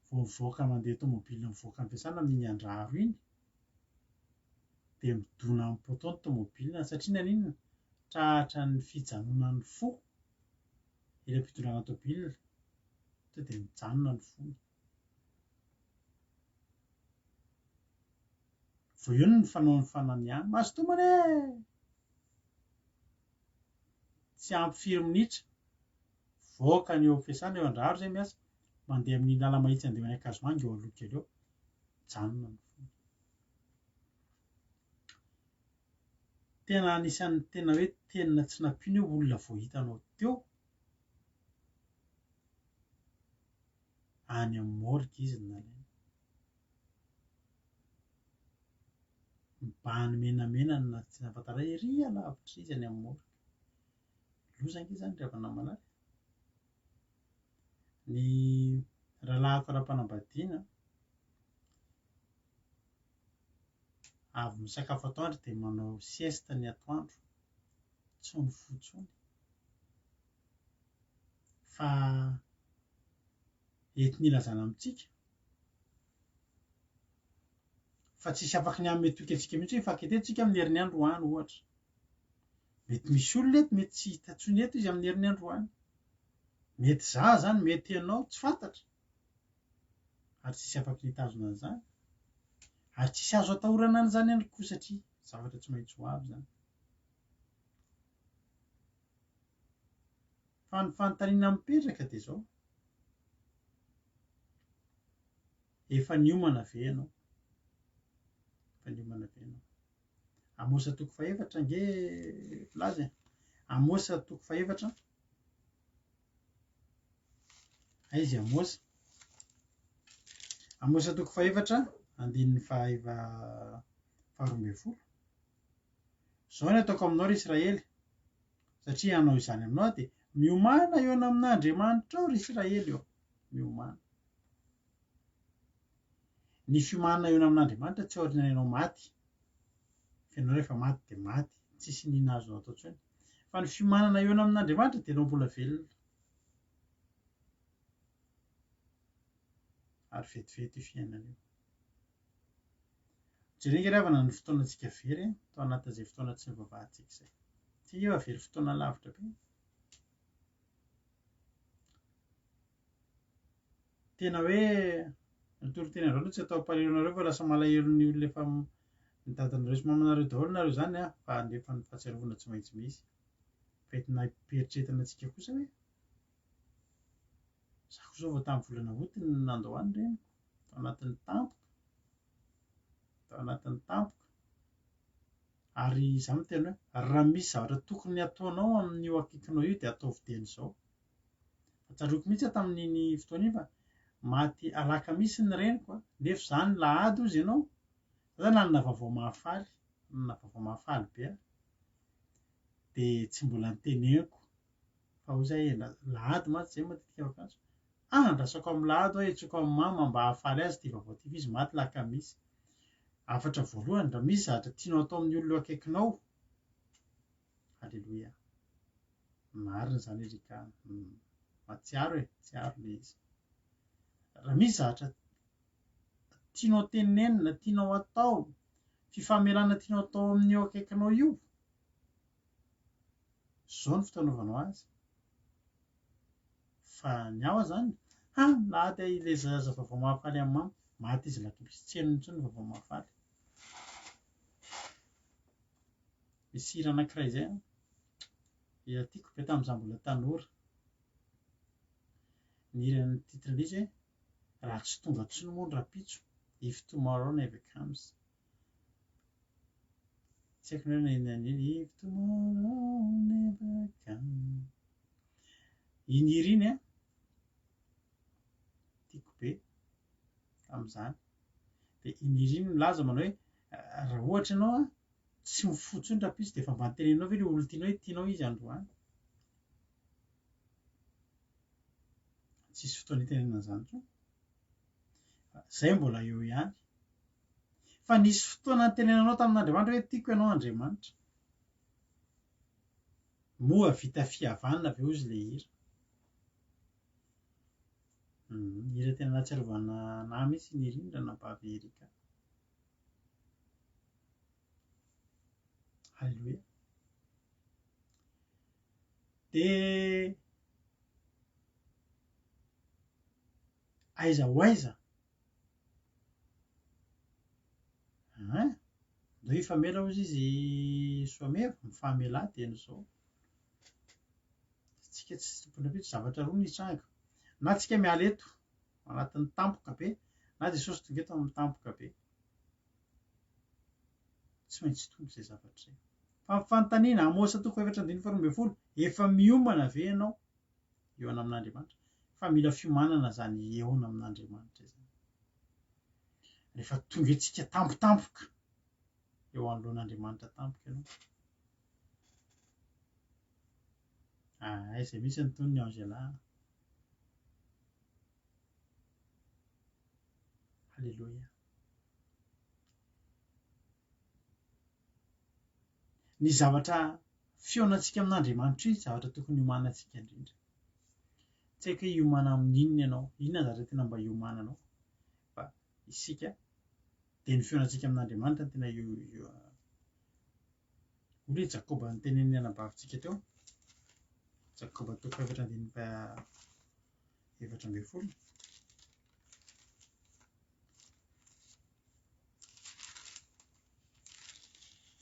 vao mivoaka mandeha tomobilina mivoaka am-piasana amin'iny andraro iny dia midona amin'ny poteau ny tomobilina satria naninona trahatra ny fijanonan'ny fo ilay mpitondrana tomobilina dia mijanona ny fony. Vao eo ny fanao ny fanamiana, maso tomany tsy ampy 5 minitra voaka ny eo am-piasana eo andraro izay miasa mandeha amin'ny lala mahitsy andeha amin'ny Ankazoangy eo aloha kely eo mijanona ny fony. Tena anisan'ny tena hoe tena tsy nampiana eo olona vao hitanao teo any amin'ny morgue izy ny nalaina. Mibahany menamena na tsy nafatara ery alavitra izy any amin'ny morgue. Lozanga izy izany ravana manaly. Ny rahalahiko ara-panambadiana avy misakafo atoandro dia manao sieste ny atoandro. Tsy mifotsony. Fa entina ilazana amintsika. Fa tsisy afaka ny amin'ny toky antsika mihitsy hoe fanketetsika amin'ny herinandro ho any ohatra. Mety misy olona eto, mety tsy hita intsony eto izy amin'ny herinandro ho any. Mety za izany, mety ianao, tsy fantatra. Ary tsisy afaka nitazona an'izany. Ary tsisy azo atahorana an'izany ihany koa satria zavatra tsy maintsy ho avy izany. Fa ny fanontaniana mipetraka dia izao. Efa niomana ve ianao? Efa niomana ve ianao? Amosa 4 nge laza. Amosa 4. Aiza Amosa? Amosa 4 andininy 12. Zao ny ataoko aminao ry Israely. Satria anao izany aminao dia miomana eo amin'Andriamanitra ao ry Israely eo. Miomana. ny fiomanana eo amin'Andriamanitra tsy aoriana ianao maty fianao rehefa maty dia maty tsisy nina azonao atao intsony fa ny fiomanana eo amin'Andriamanitra dia ianao mbola velona ary vetivety io fiainana io jerena ry havana ny fotoanantsika very tao anatin'izay fotoana tsy nivavahantsika izay tsy eo very fotoana lavitra be tena hoe nitoro teny andro tsy atao paririonareo fa lasa malahelo ny olona efa nitadinareo sy mamanareo daholo nareo zany fa andefa ny fahatsiarovana tsy maintsy misy fetina mpieritrretana antsika kosa hoe zako zao vao tamin'ny volana août ny nandohany ireny tao anatin'ny tampoka ary izaho miteny hoe raha misy zavatra tokony ataonao amin'io akaikinao io dia ataovy dian'izao tsaroako mihitsy tamin'iny fotoana iny fa maty alakamisy ny reniko nefa izany lahady ozy ianao zany nanana vaovao mahafaly be dia tsy mbola niteneniko fa ho zay lahady maty zay matetika vakanso andrasako amin'ny lahady hoe hetsoko amin'ny mama mba hahafaly azy ty vaovao ty izy maty lakamisy afatra voalohany raha misy zavatra tianao atao amin'ny olona akaikinao halleloia marina zany erika matsiaro tsiaro le izy raha misy zavatra tianao tenenina tianao atao fifamelana tianao atao amin'io akaikinao io zao ny fitanaovanao azy fa ny aho zany lahady ile zaza vaovao mahafaly amin'ny mama maty izy lakamisy tsy henony intsony vaovao mahafaly misy hira anankiray zay hira tiako be tamin'izaho mbola tanora ny hiran'ny titran'izy hoe raha tsy tonga tsy nomony rapitso if tomorrow never comes tsy haiko ny hoe naniny if tomorrow never comes iny hira iny tiako be tamin'izany dia iny hira iny milaza manao hoe raha ohatra ianao tsy mifoha intsony rapitso dia efa mba nitenenao ve le olona tianao hoe tianao izy androany tsisy fotoana hitenenana izany intsony zay mbola eo ihany fa nisy fotoana nitenenanao tamin'Andriamanitra hoe tiako ianao Andriamanitra moa vita fihavanana ve ozy le hira hira tena nahatsiarovana anahy mihitsy iny hira iny raha nampahave Erika halleloia dia aiza ho aiza ndo hifamela ozy izy soameva mifameladian'izao tsika tsy tomponapitso zavatra roa nitranga na tsika miala eto anatin'ny tampoka be na Jesosy tonga eto amin'ny tampoka be tsy maintsy tonga izay zavatra izay fa fanontaniana Amosa 4:12 efa miomana ve ianao eona amin'Andriamanitra fa mila fiomanana zany eona amin'Andriamanitra izany rehefa tonga etsika tampotampoka eo anoloan'Andriamanitra tampoka ianao izay misy ny tonony Angela halleloia ny zavatra fionatsika amin'Andriamanitra io zavatra tokony hiomanantsika indrindra tsy haiko hoe hiomana amin'inona ianao inona zavatra tena mba hiomananao fa isika dia ny fionatsika amin'Andriamanitra no tena olona Jakoba nitenen'ny anabavintsika teo Jakoba 4:17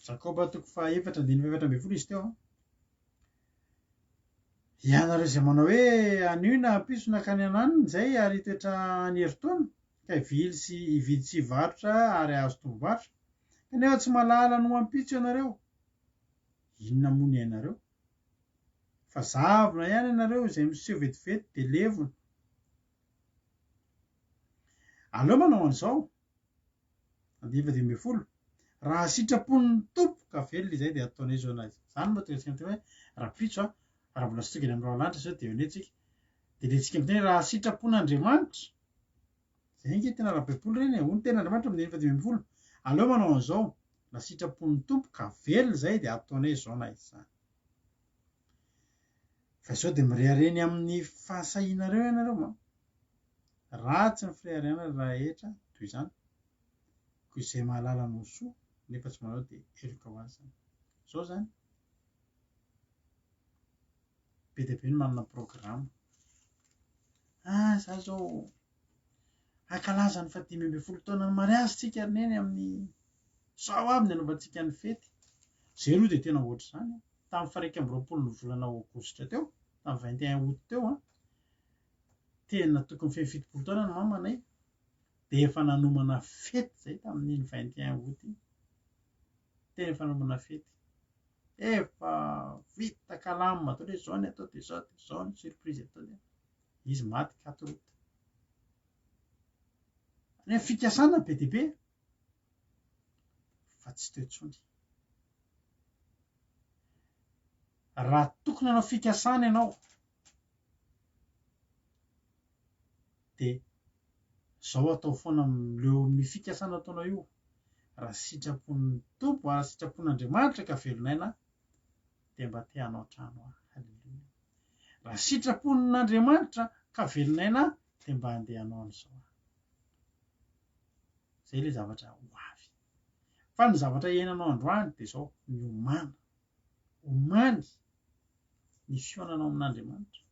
Jakoba 4:17 izy teo ianareo izay manao hoe anio na hampiso na kany ananiny izay ary toetra ny herintaona ka hividy sy hivarotra ary azo tomboatra kanefa tsy mahalala no hampitso ianareo inona moa ny ianareo fa zavona ihany ianareo izay miseho vetivety dia levona aleo manao an'izao 10:12 raha sitrapon'ny tompoka velona izay dia ataonay izao anazy izany moa tonga tsika hoe rapitso raha mbola sy tonga eny amin'ny rao lanitra izao dia eo anetsika dia lentsika miteny raha sitrapon'Andriamanitra zay nge tena raha-baipoly reny ho ny tena andriamanitra amin'ny 20 aleo manao an'izao na sitrapon'ny tompo ka velona zay dia ataonay zao na izany fa izao dia mirehireny amin'ny fahasahianareo ianareo ma ratsy ny firehariana raha etra toy izany ko izay mahalala no soa nefa tsy manao dia eloka ho azy zao zany be dia be ny manana programa za zao ankalaza ny 15 taona ny mariazy tsika neny amin'ny sao aby ny anaovantsika ny fety zay aloha dia tena ohatr' izany tamin'ny 20 ny volana aogositra teo tamin'ny 21 août teo tena tokony 70 taona ny mamanay dia efa nanomana fety zay tamin'iny 21 août tena efa nanomana fety efa vita kalama atao hoe zao ny atao dia zao ny surprise atao dia izy maty katorota ny fikasana be dia be fa tsy teo intsony raha tokony hanao fikasana ianao dia zao atao foana leo amin'ny fikasana ataonao io raha sitrapon'ny tompo raha sitrapon'Andriamanitra ka velonaina dia mba te hanao trano haleluia raha sitrapon'Andriamanitra ka velonaina dia mba handeha hanao an'izao zay ilay zavatra ho avy fa ny zavatra iainanao androany dia zao ny omaly ny fionanao amin'Andriamanitra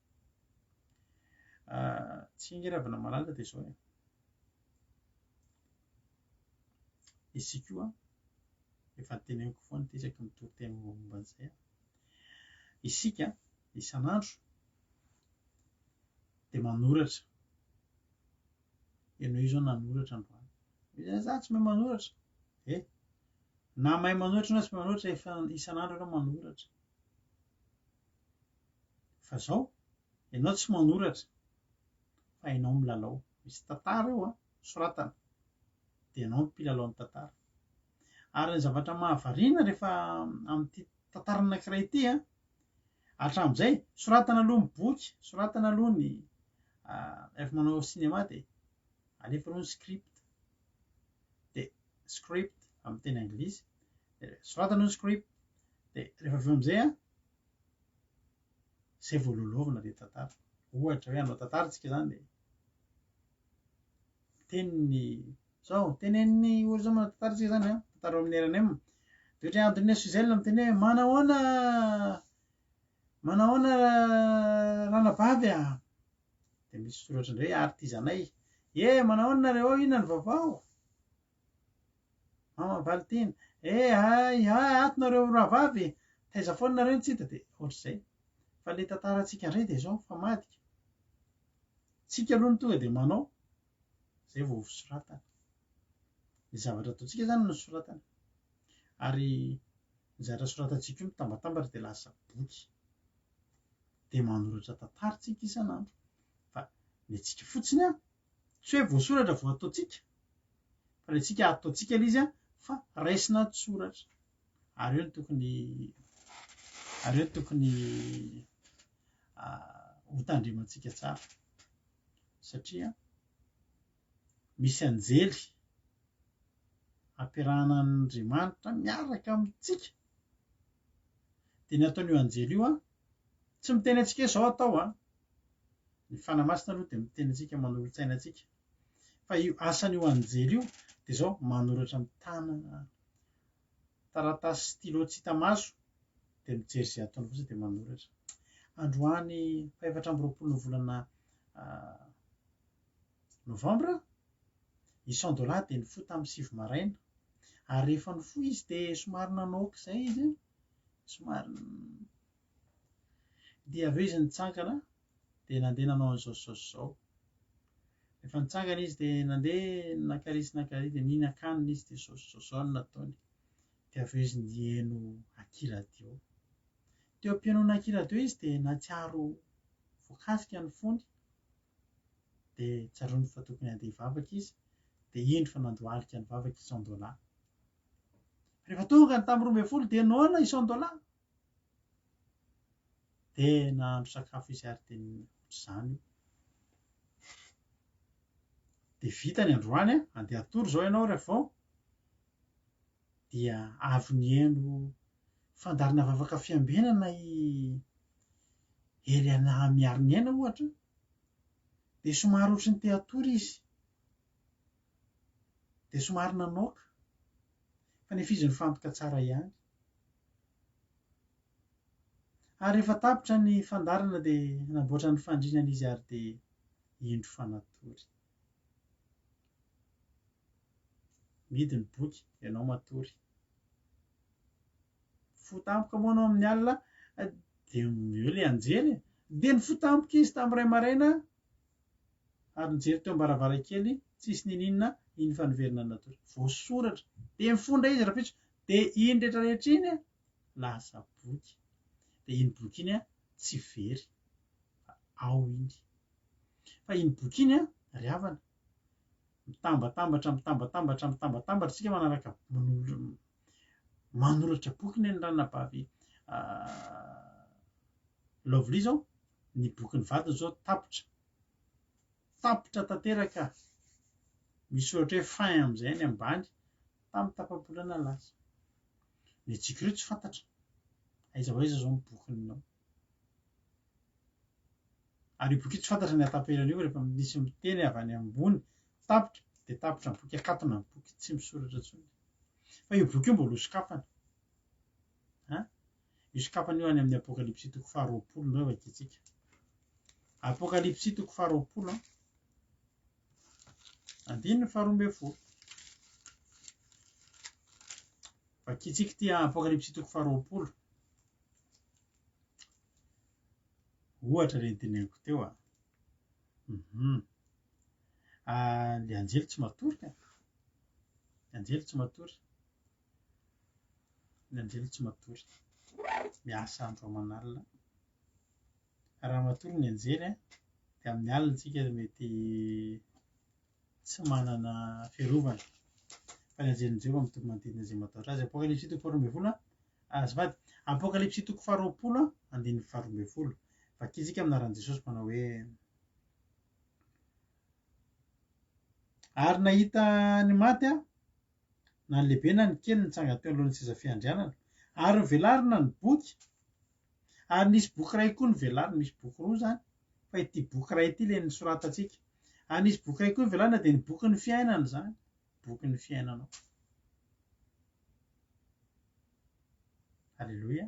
tsy ingeravana malala dia zao isika io efa teneniko foana ty isaky mitorotena momba an'izay isika isan'andro dia manoratra ianao io zao nanoratra androany za tsy mahay manoratra na mahay manoratra na tsy mahay manoratra efa isan'andro ianao manoratra fa zao ianao tsy manoratra fa ianao milalao misy tantara eo soratana dia ianao mpilalao ny tantara ary ny zavatra mahavariana rehefa amin'ity tantara anankiray ity hatramin'izay soratana aloha ny boky soratana aloha ny rehefa manao sinema dia alefa aloha ny script dia script amin'ny teny anglisy soratana aloha ny script dia rehefa avy eo amin'izay zay voalolohavana ilay tantara ohatra hoe hanao tantara tsika izany dia teniny zao teneniny olo zao manao tantara tsika izany tantara amin'ny RNM dia ohatra Andrenia Suzel miteny hoe manahoana ranabavy dia misy soratra indray hoe artizanay manahoana nareo inona ny vaovao mama Valentine ato nareo rahavavy taiza foana nareo ny tsita dia ohatr'izay fa ilay tantara tsika indray dia zao fa madika tsika aloha ny tonga dia manao zay vao soratana ny zavatra ataontsika zany no soratana ary ny zavatra soratantsika io mitambatambatra dia lasa boky dia manoratra tantara tsika isan'andro fa ny antsika fotsiny tsy hoe voasoratra vao ataontsika fa ny antsika ataontsika ilay izy fa raisina soratra ary eo ny tokony ho tandremantsika tsara satria misy anjely ampiarahana an'Andriamanitra miaraka amintsika dia ny ataon'io anjely io tsy miteny antsika hoe zao atao ny fanamasina aloha dia miteny antsika manolo-tsaina antsika fa io asan'io anjely io dia zao manoratra amin'ny tanana taratasy stylo tsy hita maso dia mijery izay ataony fotsiny dia manoratra androany 24 volana novambra $100 dia nifoha tamin'ny 7 maraina ary rehefa nifoha izy dia somary nanaoka izay izy somary dia avy eo izy nitsangana dia nandeha nanao an'izao rehefa nitsangana izy dia nandeha nakarisy dia nihinan-kanina izy dia zao no nataony dia avy eo izy nihaino akiradio teo am-pihainoana akiradio izy dia natsiaro voakasika ny fony dia tsaroany fa tokony handeha hivavaka izy dia indro fa nandohalika ny vavaka $100 rehefa tonga ny tamin'ny 12 dia noana $100 dia nahandro sakafo izy ary dia ohatr'izany dia vita ny androany andeha atory zao ianao rehefa vao dia avy ny eno fandarina vavaka fiambenana ery ana miaro ny aina ohatra dia somary ohatry ny te atory izy dia somary nanaoka fa ny izy nifantoka tsara ihany ary rehefa tapitra ny fandarina dia namboatra ny fandrinana izy ary dia indro fanatory midy ny boky ianao matory fotampoka moa anao amin'ny alina dia eo ilay anjery dia ny fotampoka izy tamin'ny ray maraina ary nijery teo am-baravarankely tsisy nininona iny fanoverina natory voasoratra dia mifondra izy raha fitso dia iny rehetrarehetra iny lasa boky dia iny boky iny tsy very ao iny fa iny boky iny ry havana mitambatambatra tsika manaraka manoratra boky ny ranonabavy Lovely zao ny boky ny vadiny zao tapitra tanteraka misy ohatra hoe fin amin'izay ny ambany tamin'ny tapabolana lasa ny tsika ireo tsy fantatra aiza ho aiza zao ny bokinao ary io boky tsy fantatra ny atapelany io rehefa misy miteny avy any ambony tapitra dia tapitra ny boky akatona ny boky tsy misoratra intsony fa io boky io mbola hosokafana isokafana io any amin'ny apokalipsy toko 20 no vakitsika apokalipsy toko 20 andininy 12 vakitsika ty apokalipsy toko 20 ohatra reny teneniko teo le anjely tsy matory ka ny anjely tsy matory miasa andro aman'alina raha matory ny anjely dia amin'ny alina tsika mety tsy manana fiarovana fa ny anjelin'i Jehova mitovy manodidina izay matahotra azy apokalipsy toko 12 azafady apokalipsy toko 20 andininy 12 vakitsika amin'ny anaran'i Jesosy manao hoe ary nahita ny maty na ny lehibe na ny kely nitsanga teo alohan'ny seza fiandrianana ary nivelarina ny boky ary nisy boky iray koa nivelarina misy boky roa zany fa ity boky iray ity ilay nisoratantsika ary nisy boky iray koa nivelarina dia ny boky ny fiainana zany boky ny fiainanao halleloia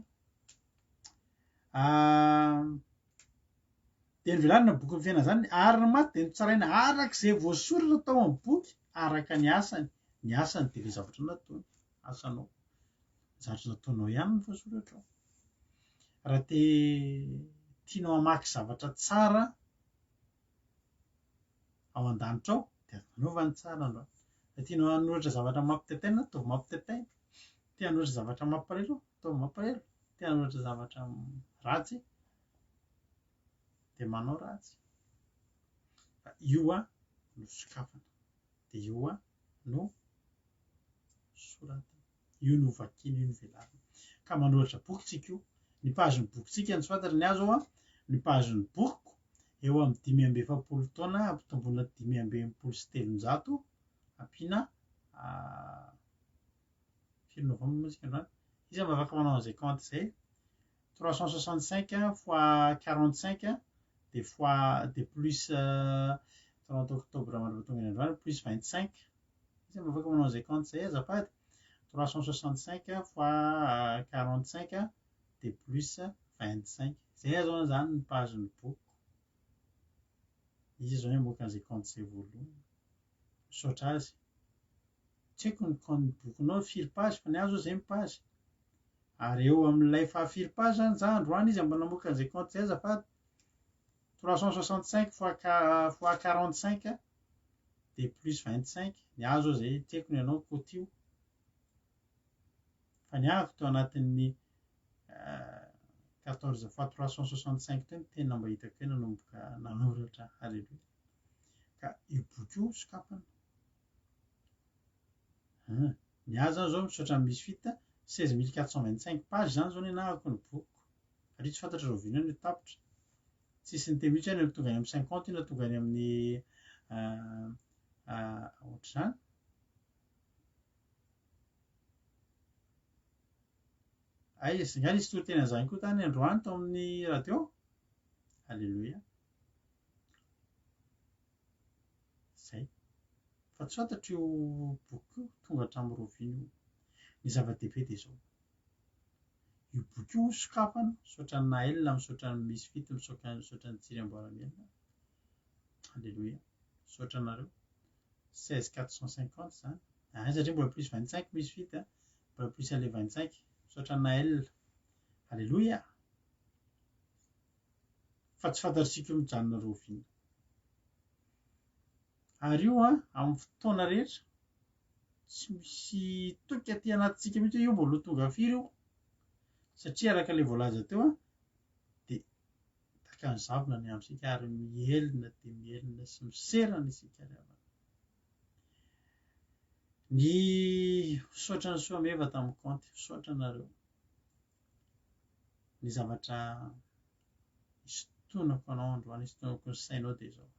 dia nivelarina ny boky ny fiainana zany ary ny maty dia nitsaraina arak'izay voasoratra tao amin'ny boky araka ny asany dia ilay zavatra nataony asanao zavatra nataonao ihany ny voasoratra ao raha tianao hamaky zavatra tsara ao an-danitra ao dia anaovany tsara aloha raha tianao hanoratra zavatra mampitataina ataovy mampitataina tia hanoratra zavatra mampalahelo ataovy mampalahelo tia hanoratra zavatra ratsy dia manao ratsy io no sokafana dia io no soratana io no vakiana io no velarina ka manoratra boky tsika io ny pazin'ny boky tsika ny fantatra ny azo ny pazin'ny boky eo amin'ny 570 taona ampitombona 573 ampiana filo novambra moa tsika androany izy mavaka manao an'izay compte izay 365 fois 45 dia plus 30 octobre mandrapatonga ny androany plus 25 izy mavaka manao an'izay compte izay azafady 365 fois 45 dia plus 25 zay azo zany ny pazin'ny boky izy zao moka an'izay compte izay voalohany misaotra azy tsy haiko ny bokinao firy page fa ny azo izay mipazy ary eo amin'ilay fahafiry page zany za androany izy mba namoaka an'izay compte izay azafady 365 fois 45 dia plus 25 ny azo izay tsy haiko ny anao kotio fa ny avy teo anatin'ny 14 fois 365 teo ny tena mba hitako hoe nanomboka nanoratra halleloia ka io boky io sokafana ny azo zany zao misaotra misy fita 16425 page zany zao ny anahako ny boky ary tsy fantatra zao vino ny tapitra tsisy ny temitsy any tonga any amin'ny 50 na tonga any amin'ny ohatr'izany zangany izy toro tena zany koa tany androany tao amin'ny radio. Alleloia. Zay fa tsy fantatro io boky io tonga hatramin'ny roviana io. Ny zava-dehibe dia zao, io boky io sokafana misaotra ny Naël, misaotra ny Misfit, misaotra ny Tsiry Amboaramelona. Alleloia. Misaotra anareo 16450 zany. Satria mbola plus 25 Misfit, mbola plus an'ilay 25. Misaotra ny Naël. Alleloia. Fa tsy fantatritsika io mijanona roviana. Ary io amin'ny fotoana rehetra tsy misy toky aty anatintsika mihitsy io mbola tonga firy io, satria araka ilay voalaza teo dia taka ny zavona ny amintsika ary mielina dia mielina sy miserana isika rehetra. Ny misaotra ny soameva tamin'ny kaonty, misaotra anareo. Ny zavatra isotonako anao androany, isotonako ny sainao dia izao.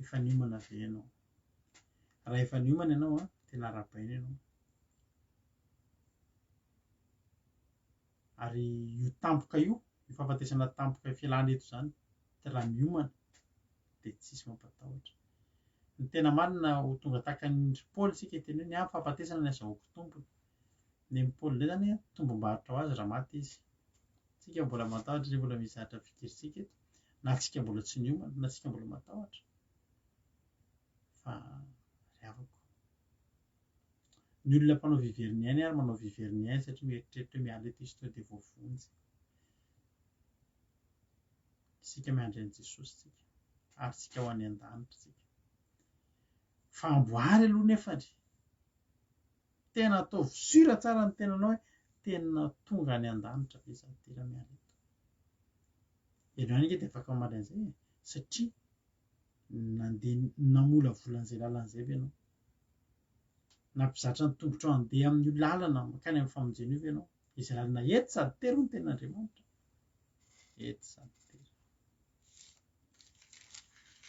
Efa niomana ve ianao? Raha efa niomana ianao tena arabaina ianao. Ary io tampoka io, io fahafatesana tampoka fialana eto izany, raha miomana dia tsisy mampatahotra. Ny tena marina ho tonga takan'ny Paoly isika iteny hoe ny fahafatesana ny azahoako tombony. Ny Paoly indray zany tombom-barotra ho azy raha maty izy. Tsika mbola matahotra dia mbola misy zatra fikirisika eto, na tsika mbola tsy niomana, na tsika mbola matahotra. Fa riavako. Ny olona mpanao viveriny ihany ary manao viveriny ihany satria mieritreritra hoe miala eto izy tonga dia voavonjy. Isika miandry an'i Jesosy tsika, ary tsika ho any an-danitra tsika. Fa amboary aloha nefany. Tena ataovy sira tsara ny tenanao hoe tena tonga any an-danitra ve izaho tena miala eto. Ianao ihany dia afaka mamaly an'izay satria nandeha namola volan'izay lalan'izay ve ianao? Nampizatra ny tongotrao handeha amin'io lalana makany amin'ny famonjena io ve ianao? Izay lalana ety sady tery ny ten'Andriamanitra. Ety sady tery.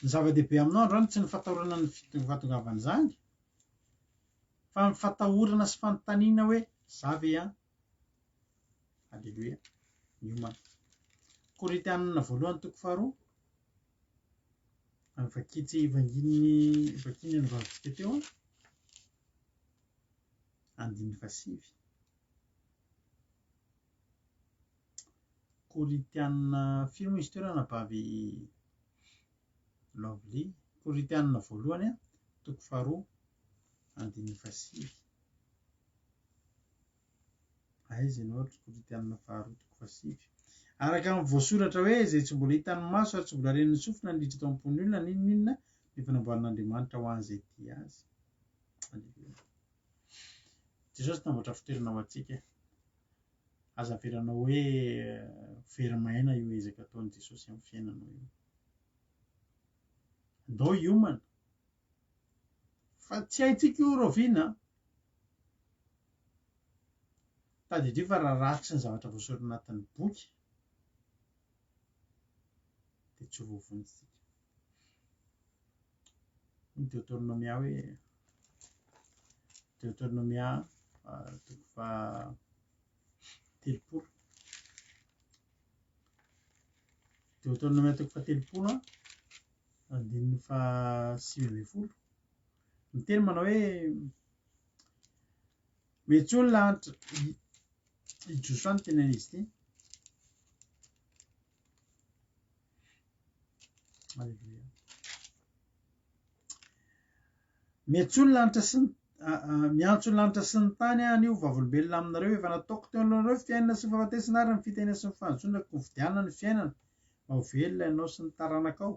Ny zava-dehibe aminao androany tsy ny fatahorana ny fahatongavan'izany, fa ny fatahorana sy fanontaniana hoe za ve a? Alleluia. Niomana. Korintianina 1:2. Vakitsy vakiny ny vavintsika teo 9:7. Korintianina firy moa izy teo raha nabavy Lovely. Korintianina 1:2, 9:7. Aiza ianao Korintianina 2:7. Araka amin'ny voasoratra hoe izay tsy mbola hitan'ny maso ary tsy mbola renin'ny sofina niditra tao am-pon'ny olona ninona ny fanamboaran'Andriamanitra ho an'izay tia azy. Jesosy namboatra fitoerana ho antsika. Aza veranao hoe verimaina io ezaka ataon'i Jesosy amin'ny fiainanao io. Andao hiomana. Fa tsy haintsika io roviana. Tadidrio fa raha ratsy ny zavatra voasoratra anatin'ny boky dia tsy ho voavonjy. Ny Deutéronomia hoe Deutéronomia 3:30. Deutéronomia 3:30 5:20. Miteny manao hoe mety olona lanitra ijoso any tena izy ity. Alleluia. Mety olona lanitra sy miantso ny lanitra sy ny tany anio vavolombelona aminareo efa nataoko teo alohanareo fiainana sy fahafatesana ary ny fitena sy ny fanjonako ny fidianana ny fiainana mba ho velona ianao sy ny taranakao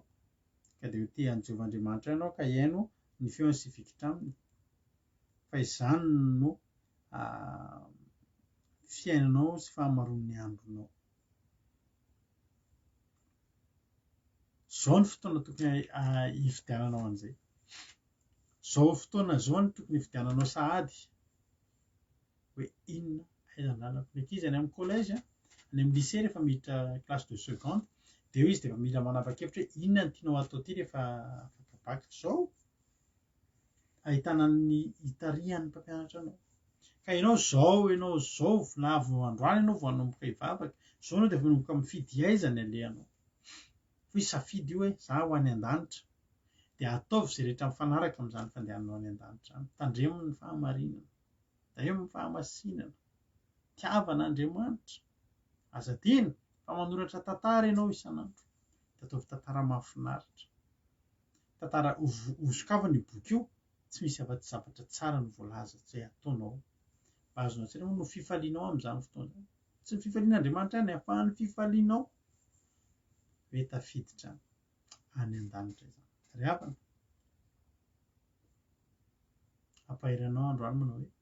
ka dia ho te an'i Jehovahandriamanitra ianao ka hiaino ny feony sy vikitra aminy fa izany no fiainanao sy fahamaron'ny andronao. Zao ny fotoana tokony hividiananao an'izay. Zao fotoana zao ny tokony hividiananao sahady hoe inona aiza ny lalako. Ny ankizy any amin'ny collège, any amin'ny lycée rehefa miditra classe de seconde dia izy dia efa mila manapa-kevitra hoe inona no tianao atao ty rehefa afaka zao ahitana ny hitarihan'ny mpampianatra anao ka ianao zao navy androany ianao vao hanomboka hivavaka zao anao dia efa manomboka mifidy aiza ny alehanao ho safidy io hoe za ho any an-danitra dia ataovy izay rehetra mifanaraka amin'izany fandehananao any an-danitra zany tandremo ny fahamarinana da eo ny fahamasinana tiavana Andriamanitra azadina fa manoratra tantara ianao isan'andro dia ataovy tantara mahafinaritra tantara hosokafana io boky io tsy misy afa-tsy zavatra tsara no voalaza izay ataonao mba azonao tsara no fifalianao amin'izany fotoana izany tsy ny fifalian'Andriamanitra ihany afahan'ny fifalianao hoe tafiditra any an-danitra izany ry havana ampahiranao androany manao hoe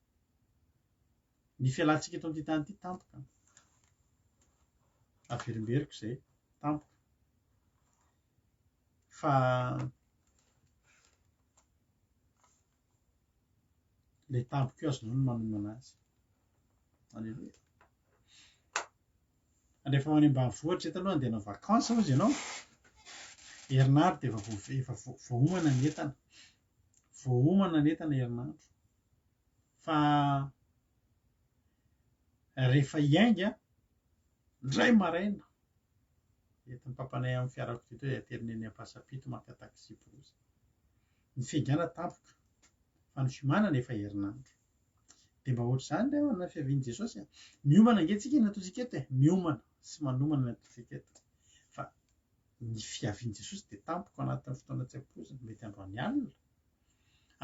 ny fialantsika eto amin'ity tany ity tampoka averimberiko izay tampoka fa ilay tampoka io azonao no manomana azy alleloia andefa ho any ambanivohitra eto aloha andeha hanao vakansa hozy ianao herinandro dia efa voahomana ny entana voahomana ny entana herinandro fa rehefa hiainga ndray maraina entin'ny papanahy amin'ny fiarako dito dia aterineny ampasapito maka taxi boroza ny fiangana tampoka fa ny fiomanana efa herinandro dia mba ohatr'izany ilay ao na fiavian'i Jesosy miomana angentsika ny ataontsika eto miomana sy manomana ny ataontsika eto fa ny fiavian'i Jesosy dia tampoka anatin'ny fotoana tsy ampoizina mety androany alina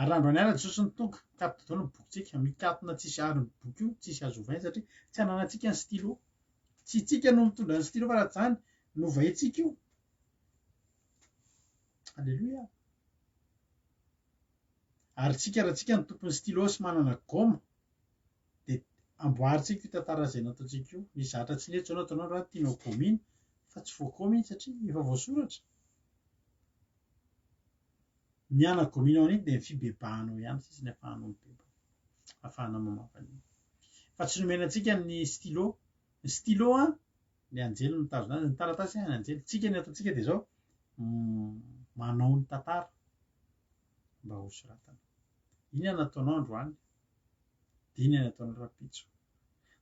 ary androany alina Jesosy ny tonga mikato daholo ny bokintsika mikatona tsisy ary ny boky io tsisy azo ovaina satria tsy ananantsika ny stylo tsy itsika no mitondra ny stylo fa raha zany novaintsika io alleloia ary tsika raha tsika ny tompon'ny stylo sy manana goma dia amboaritsika io tantara izay nataontsika io ny zatra tsy nety zao no ataonao raha tianao gomina fa tsy voagomina satria efa voasoratra ny ana-gominao an'iny dia ny fibebahanao ihany sisy ny afahanao mibeba ahafahana mamafa an'iny fa tsy nomenantsika ny stylo ny anjely no mitazona azy ny taratasy ny anjely tsika ny ataontsika dia zao manao ny tantara mba ho soratana iny nataonao androany dia iny nataonao rapitso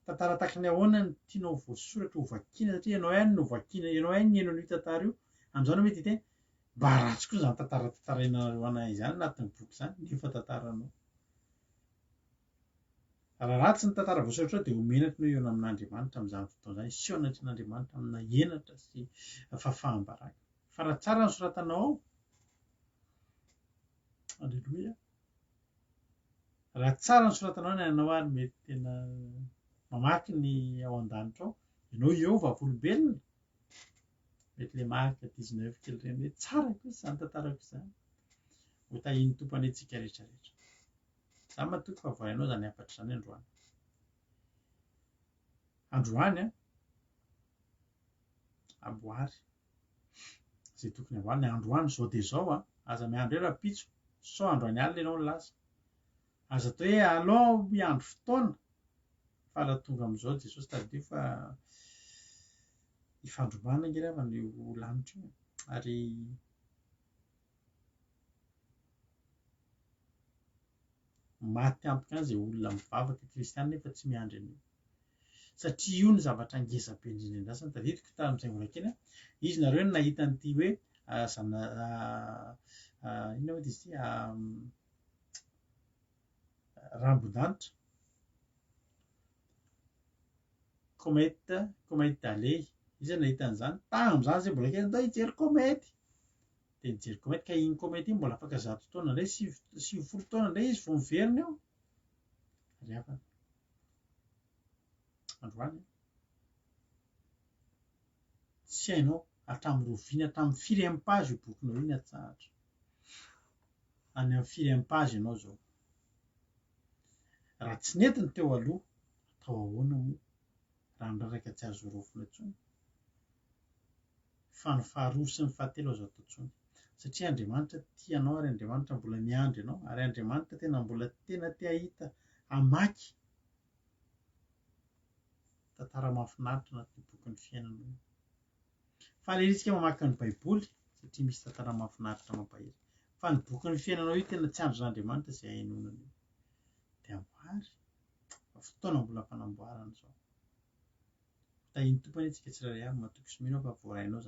tantara tahaka ny ahoana ny tianao voasoratra ho vakiana satria ianao ihany no vakiana ianao ihany ny henon'io tantara io amin'izany mety hiteny mba ratsy koa izany tantarainareo anahy izany anatin'ny boky izany nefa tantaranao raha ratsy ny tantara voasoratra dia homenatra no eo amin'Andriamanitra amin'izany fotoana izany iseho anatrin'Andriamanitra amina henatra sy fahafahambaraka fa raha tsara ny soratanao alleloia raha tsara ny soratanao ny anao ary mety tena mamaky ny ao an-danitra ao ianao eo vavolombelona mety le marika 19 kely ireny hoe tsara koa izany tantarako izany ho tahin'ny tompany antsika rehetrarehetra za matoky fa voainao izany afatra izany androany amboary izay tokony amboary ny androany zao dia zao aza miandro hoe rapitso sao androany alina ianao ny lasa aza atao hoe alao miandro fotoana fa raha tonga amin'izao Jesosy tadio fa hifandrombana angeravana io lanitra io ary maty ampoka any izay olona mivavaka kristianina nefa tsy miandry an'io satria io ny zavatra ngezabe indrindra andrasany tadidiko tamin'izay mbola kely izy nareo no nahita an'ity hoe inona hoe izy ity rambon-danitra kometa d'Halley izy nahita an'izany tamin'izany zay mbola kely ndao hijery komety dia nijery komety ka iny komety iny mbola afaka 100 taona indray 90 taona indray izy vao miverina eo ry havana androany tsy hainao hatramin'ny roviana hatramin'ny 4 io bokinao iny atsahatra any amin'ny 4 ianao zao raha tsy netiny teo aloha atao ahoana moa raha niraraka tsy azo rofona intsony fa ny faharoa sy ny fahatelo azo atao intsony satria Andriamanitra tianao ary Andriamanitra mbola miandry ianao ary Andriamanitra tena mbola tena te hahita hamaky tantara mahafinaritra anatin'ny bokin'ny fiainana Falerisika mamaky ny baiboly satria misy tantara mahafinaritra mampahery. Fa ny bokin'ny fiainanao io tena tsy andron'Andriamanitra izay hainonana io. Dia amboary. Fotoana mbola fanamboarana izao. Tahiny tompany itsika tsirairay avy matoky sy mino fa voarainao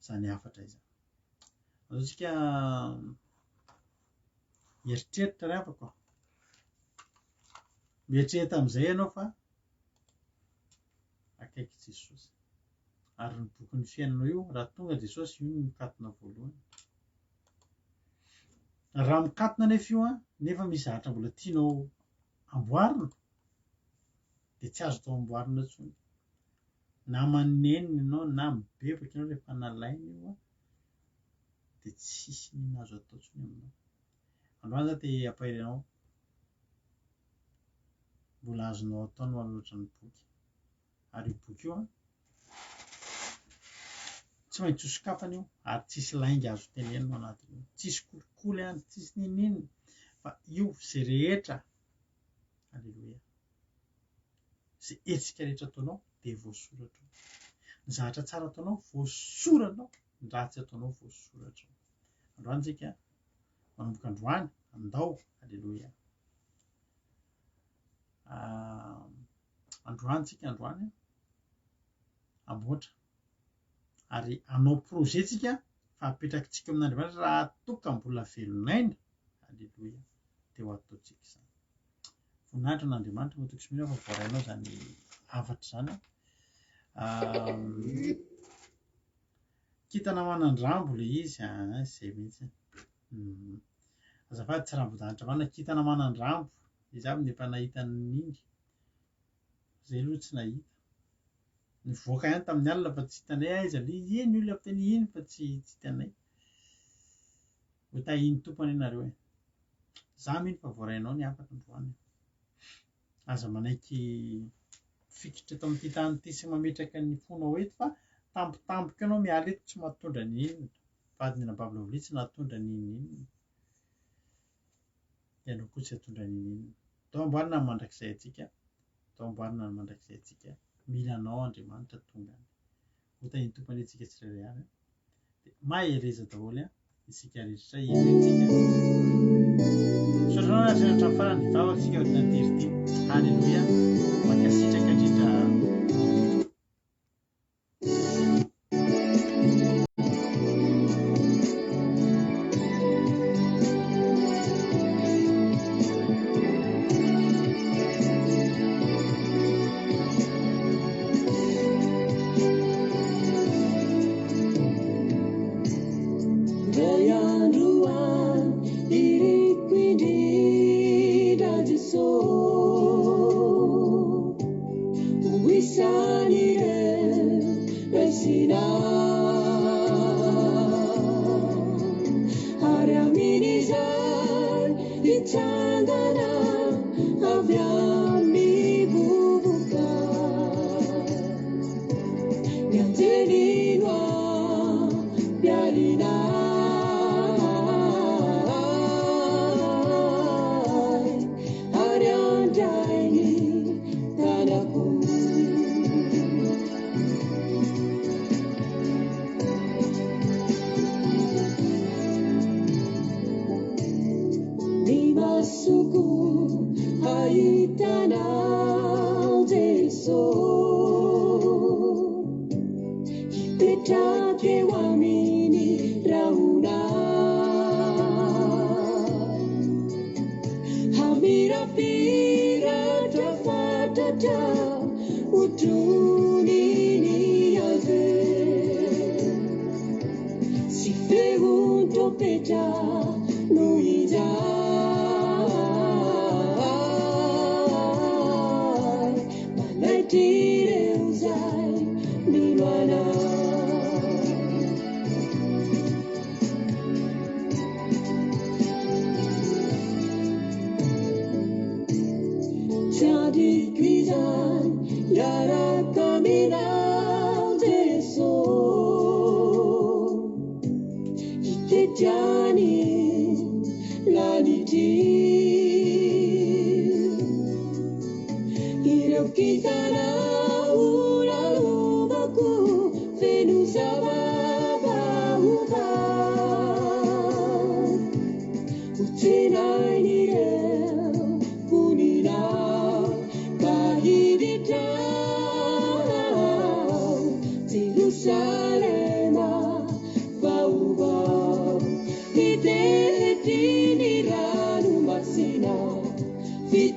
zany hafatra izany. Azao tsika eritreritra ry havako. Mieritreritra amin'izay ianao fa akaiky Jesosy. Ary ny bokin'ny fiainanao io raha tonga Jesosy io no mikatona voalohany. Raha mikatona nefa io nefa misy zavatra mbola tianao amboarina dia tsy azo tao amboarina intsony. Na manenina ianao na mibebaka ianao rehefa nalaina io dia tsisy n'inona azo atao intsony aminao. Androany za te hampahery anao mbola azonao atao no hanoatra ny boky. Ary io boky io tsy maintsy ho sokafana io ary tsisy lainga azo tenenina anatiny io. Tsisy kolikoly any, tsisy ninina fa io izay rehetra. Alleluia. Izay hetsika rehetra ataonao dia voasoratra. Ny zavatra tsara ataonao voasoranao, ny ratsy ataonao voasoratra. Androany tsika manomboka androany andao. Alleluia. Androany tsika androany amboatra. Ary hanao projet tsika fa hapetrakintsika amin'Andriamanitra raha toka mbola velonaina. Alleluia. Dia ho ataontsika izany. Voninahitra n'Andriamanitra matoky sy mino fa voarainao zany hafatra izany. Kitana manandrambo ilay izy izay mihitsy. Azafady tsy raha-boadanitra marina kitana manandrambo. Izy aby nefa nahita n'iny. Izay aloha tsy nahita. Nivoaka ihany tamin'ny alina fa tsy hitanay aiza ilay izy. Iny olona fiteny iny fa tsy hitanay. Ho tahiny tompany ianareo e. Za mino fa voarainao ny hafatra androany. Aza manaiky fikitra eto amin'ity tany ity sy mametraka ny fonao eto fa tampotampoka ianao miala eto tsy mahatondra ny inona. Vadiny Babylon tsy nahatondra ny inona. Ianao koa tsy hatondra ny inona. Tao amboarina ny mandrakizay antsika. Tao amboarina ny mandrakizay antsika. Milanao Andriamanitra tongany. Ho tahiny tompany antsika tsirairay avy. Mahereza daholo isika rehetra iherentsika. Sotranao ary senatra farany vavaka sika ao naterity. Alleluia. Mankasitraka indrindra. Kita na ula lubaku fenu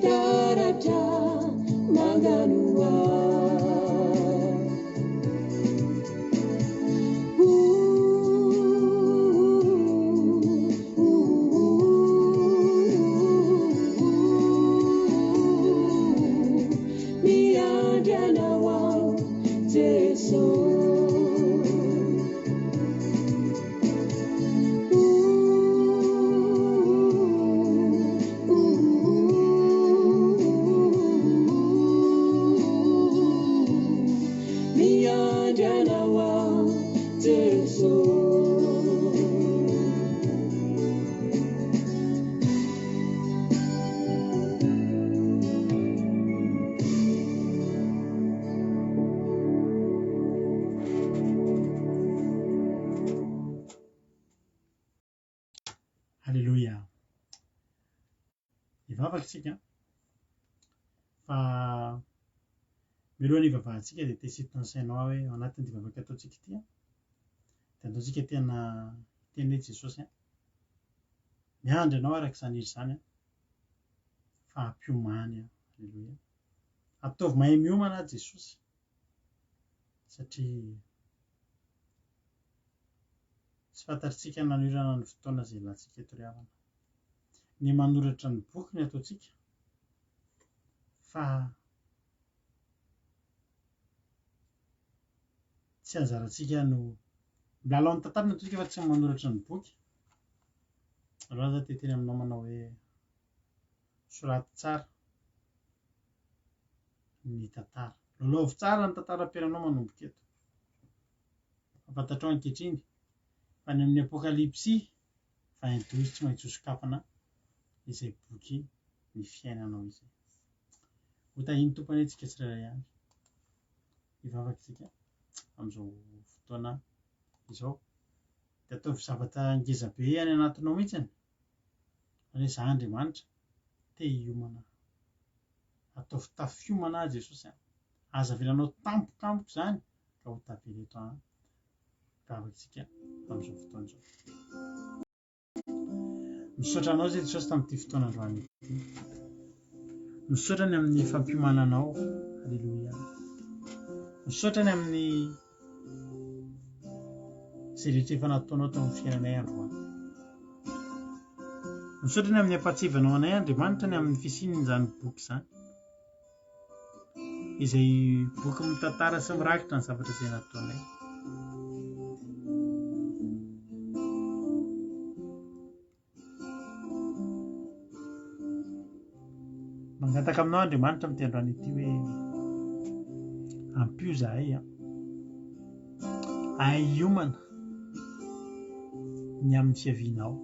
taratra maganoa miandranao Jesús Halleluja. Ivavaka isika fa mialohan'ny ivavahantsika dia tesito ny sainao hoe ao anatin'ny ivavaka ataontsika ity dia ataontsika tena teny hoe Jesosy miandry ianao araka izany izy izany fa ampiomany halleluja. Ataovy mahay miomana Jesosy satria tsy fantatritsika nanirana ny fotoana izay ilantsika eto ry-havana. Ny manoratra ny boky ny ataontsika fa tsy anjarantsika no milalao ny tantara ny ataontsika fa tsy manoratra ny boky. Aloha za teteny aminao manao hoe soraty tsara ny tantara, lalaovy tsara ny tantaram-piainanao manomboka eto. Fantatrao ankehitriny fa ny amin'ny apokalipsy fa indozy tsy maintsy ho sokafana izay boky ny fiainanao izay. Hotahiny tompany antsika tsirairay avy. Ivavaka isika amin'izao fotoana izao dia ataovy zavatra ngeza be any anatinao mihitsiny. Ary izaho Andriamanitra te hiomana. Ataovy tafiomana Jesosy. Aza avelanao tampotampoka izany ka ho tavela eto ivavaka isika amin'izao fotoana izao. Misaotra anao izay Jesosy tamin'ity fotoana androany ity. Misaotra ny amin'ny fampiomananao. Halleluja. Misaotra ny amin'ny izay rehetra efa nataonao tamin'ny fiainanay androany. Misaotra ny amin'ny ampatsivanao anay Andriamanitra ny amin'ny fisian'izany boky izany. Izay boky mitantara sy mirakitra ny zavatra izay nataonay. Mangataka aminao Andriamanitra amin'ity androany ity hoe ampio zahay ahay hiomana ny amin'ny fiavianao.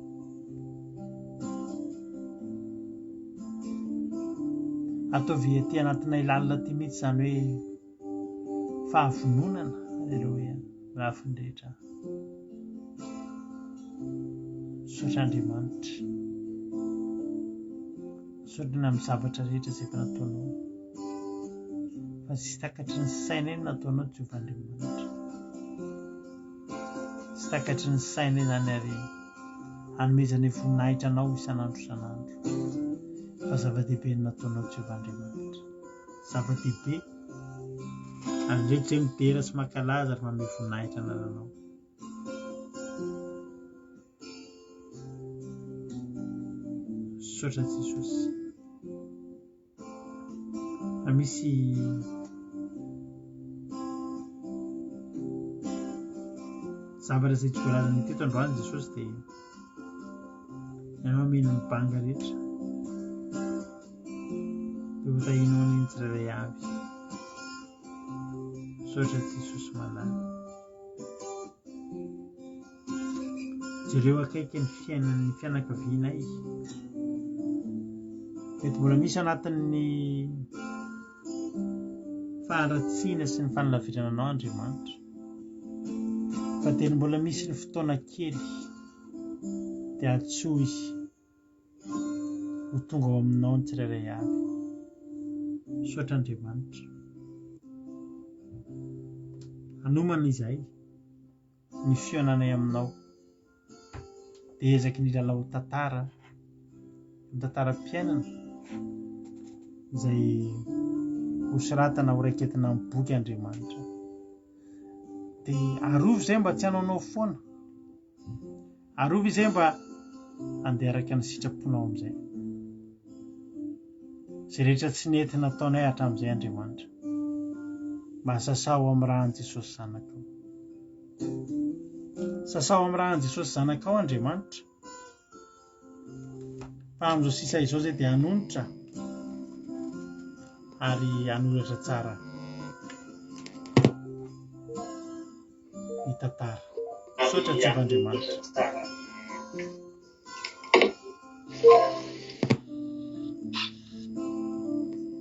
Ataovy aty anatinay lalina ty mihitsy izany hoe fahavononana. Halleluja. Rafin-drehetra. Misaotra Andriamanitra. Misaotra ny amin'ny zavatra rehetra izay efa nataonao. Fa tsy takatry ny sainay ny nataonao Jehovah Andriamanitra. Tsy takatry ny sainay izany ary hanomezana voninahitra anao isan'andro isan'andro. Fa zava-dehibe ny nataonao Jehovah Andriamanitra. Zava-dehibe ary rehetra midera sy mankalaza ary manome voninahitra anananao. Misaotra Jesosy. Misy zavatra izay tsy voalazany teto androany Jesosy dia ianao mino ny banga rehetra dia ho tahinao an'iny tsirairay avy. Misaotra Jesosy malala. Jereo akaiky ny fiainan'ny fianakavianay. Mety mbola misy anatin'ny faharatsiana sy ny fanalavirana anao Andriamanitra. Fa tena mbola misy ny fotoana kely dia atsoa izy ho tonga ao aminao ny tsirairay avy. Misaotra Andriamanitra. Hanomana izahay ny fionanay aminao dia ezaky ny lalao tantara, ny tantaram-piainana izay hosoratana ho raiketina amin'ny boky Andriamanitra. Dia arovy izay mba tsy hanaonao foana, arovy izay mba andeha araka ny sitraponao amin'izay. Izay rehetra tsy nety nataonay hatramin'izay Andriamanitra, mba sasao amin'ny rahan'i Jesosy zanakao. Sasao amin'ny rahan'i Jesosy zanakao Andriamanitra, fa amin'izao sisa izao izay dia hanonitra ary hanoratra tsara ny tantara. Misaotra Jehovah'Andriamanitra.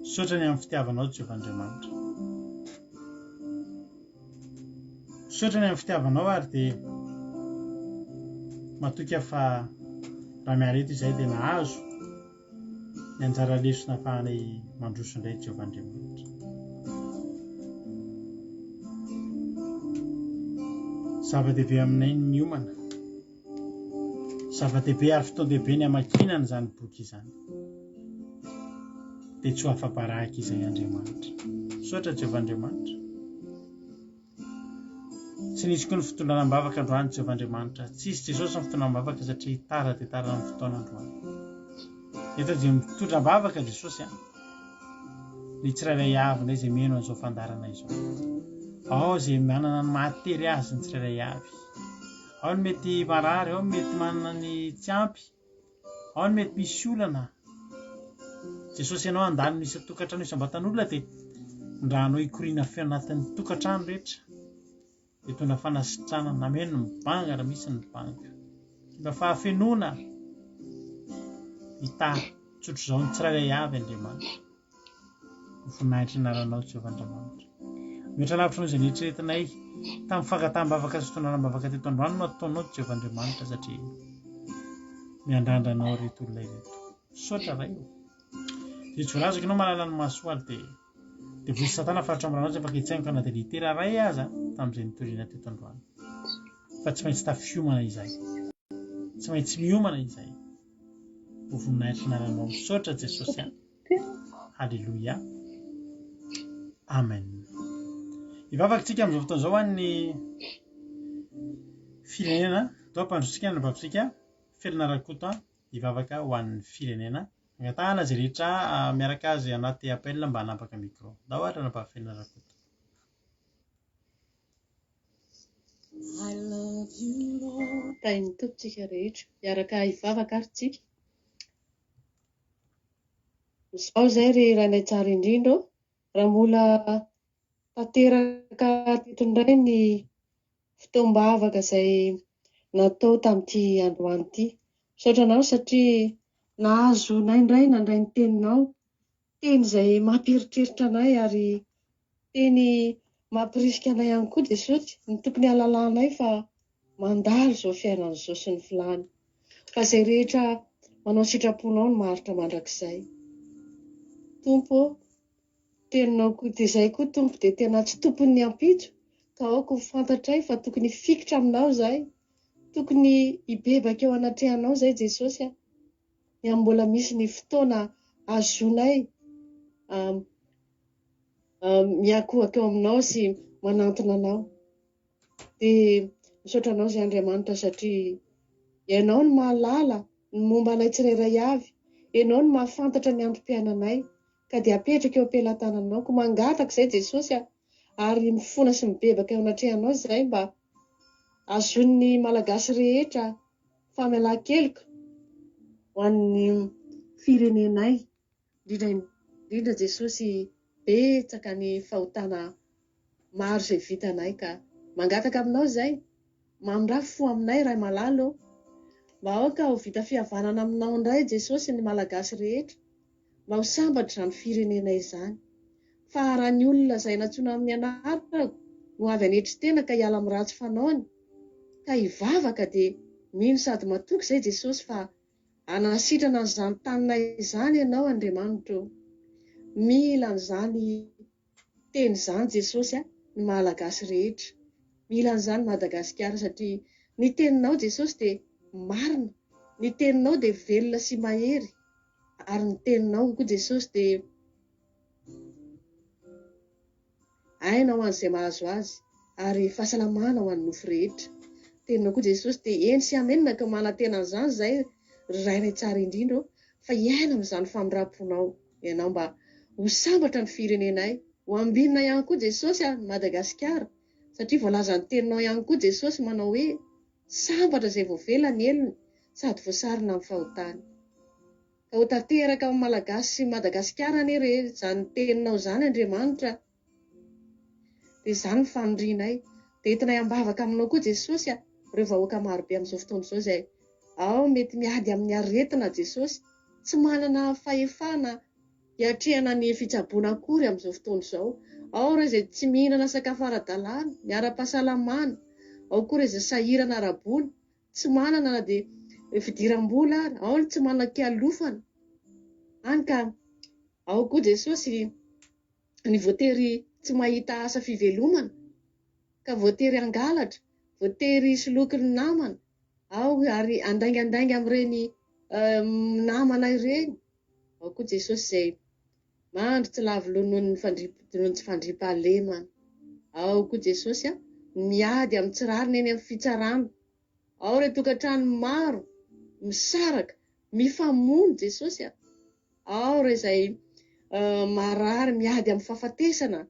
Misaotra ny amin'ny fitiavanao Jehovah'Andriamanitra. Misaotra ny amin'ny fitiavanao ary dia matoka fa raha miareto izay dia nahazo ny anjara lesona ahafahanay mandroso indray Jehovah'Andriamanitra. Zava-dehibe aminay ny miomana, zava-dehibe ary fotoan-dehibe ny hamakinana izany boky izany, dia tsy ho afa-baraka izay Andriamanitra. Misaotra Jehovah'Andriamanitra. Tsy nisy koa ny fotoanam-bavaka androany Jehovah'Andriamanitra. Tsisy Jesosy ny fotoanam-bavaka satria tara dia tara ny fotoana androany. Eto dia mitondram-bavaka Jesosy ny tsirairay avy indray izay meno an'izao fandarana izao. Ao izay manana ny mahatery azy ny tsirairay avy. Ao ny mety marary, ao ny mety manana ny tsy ampy, ao ny mety misy olana. Jesosy ianao andalo misy tokantrano isam-batan'olona dia ndrahanao hikoriana feo anatin'ny tokantrano rehetra. Dia tondra fanasitrana nameno ny mibanga raha misy ny mibanga. Mba fahafenoana hita tsotro izao ny tsirairay avy Andriamanitra. Voninahitra ny anaranao Jehovah'Andriamanitra. Mihoatra lavitra noho izay nieritreretinay tamin'ny fangataham-bavaka sy fotoanam-bavaka teto androany no ataonao Jehovah'Andriamanitra satria miandrandranao reto olona ireto. Misaotra ray io. Dia tsy voalaza ianao mahalala ny mahasoa dia voy Satana faritra amin'ranao tsy afaka hitsaingo kana dia litera ray aza tamin'izay nitoriana teto androany. Fa tsy maintsy tafiomana izay. Tsy maintsy miomana izay. Ho voninahitra ny anaranao. Misaotra Jesosy. Halleluia. Amen. Hivavakantsika amin'izao fotoana izao an'ny firenena. Atao ampandrotsika ny babitsika felina rakoto hivavaka ho an'ny firenena. Angatahana izay rehetra miaraka azy anaty appel mba hanapaka micro. Ndao ohatra nampahafelina rakoto. I love you Lord. Tain'ny tompontsika rehetra miaraka hivavaka ary tsika. Izao izay ry ranay tsara indrindra raha mbola tanteraka teto indray ny fotoam-bavaka izay natao tamin'ity androany ity. Misaotra anao satria nahazo nay indray nandray ny teninao, teny izay mampiritreritra anay ary teny mampirisika anay ihany koa Jesosy, ny tokony halalanay fa mandalo izao fiainana izao sy ny filany. Fa izay rehetra manao sitraponao no maharitra mandrakizay. Tompo, teninao koa dia izay koa Tompo dia tena tsy tokony ny ampitso, ka aoko fantatray fa tokony fikitra aminao izay, tokony hibebaka eo anatrehanao izay Jesosy. Ny mbola misy ny fotoana azonay miakohaka eo aminao sy manantona anao. Dia misaotra anao izay Andriamanitra satria ianao no mahalala ny momba anay tsirairay avy, ianao no mahafantatra ny androm-piainanay, ka dia apetraka eo am-pelantananao, ko mangataka izay Jesosy ary mifona sy mibebaka eo anatrehanao izay mba azon'ny malagasy rehetra famelan-keloka ho an'ny firenenay, indrindra Jesosy betsaka ny fahotana maro izay vitanay, ka mangataka aminao izay mandrafo aminay Ray Malalo, mba aoka ho vita fihavanana aminao indray Jesosy ny malagasy rehetra, mba ho sambatra izany firenenay izany. Fa raha ny olona izay natsoina amin'ny anarako no avy anetry tena ka hiala amin'ny ratsy fanaony, ka hivavaka dia mino sady matoky izay Jesosy fa anasitrana an'izany taninay izany ianao Andriamanitra. Mila an'izany teny izany Jesosy ny malagasy rehetra, mila an'izany Madagasikara satria ny teninao Jesosy dia marina, ny teninao dia velona sy mahery, ary ny teninao koa Jesosy dia aina ho an'izay mahazo azy ary fahasalamana ho an'ny nofo rehetra. Teninao koa Jesosy dia eny sy amenina ka manantena an'izany izay rairay tsara indrindra fa hiaina amin'izany famindram-ponao ianao mba ho sambatra ny firenenay, ho ambinina ihany koa Jesosy Madagasikara, satria voalaza ny teninao ihany koa Jesosy manao hoe sambatra izay voavelany elony sady voasarina amin'ny fahotany. Ka ho tanteraka amin'ny Malagasy sy Madagasikara anie izany teninao izany Andriamanitra, dia izany ny fanondrinay. Dia entinay ambavaka aminao koa Jesosy ireo vahoaka marobe amin'izao fotoana izao izay ao mety miady amin'ny aretina Jesosy, tsy manana fahefana hiatrehana ny fitsaboana akory amin'izao fotoana izao. Ao ireo izay tsy mihinana sakafo ara-dalàna, miara-pahasalamana, ao koa ireo izay sahirana ara-bola, tsy manana na dia fidiram-bola ary, ao ny tsy manana kialofana. Hany ka ao koa Jesosy ny voatery tsy mahita asa fivelomana, ka voatery angalatra, voatery soloky ny namana, ao ary andaingandainga amin'ireny namana ireny. Ao koa Jesosy izay mandry tsy lavoloha noho ny fandriam-pahalemana. Ao koa Jesosy miady amin'ny tsirariny eny amin'ny fitsarana. Ao ireo tokantrano maro misaraka, mifamono Jesosy. Ao ireo izay marary miady amin'ny fahafatesana.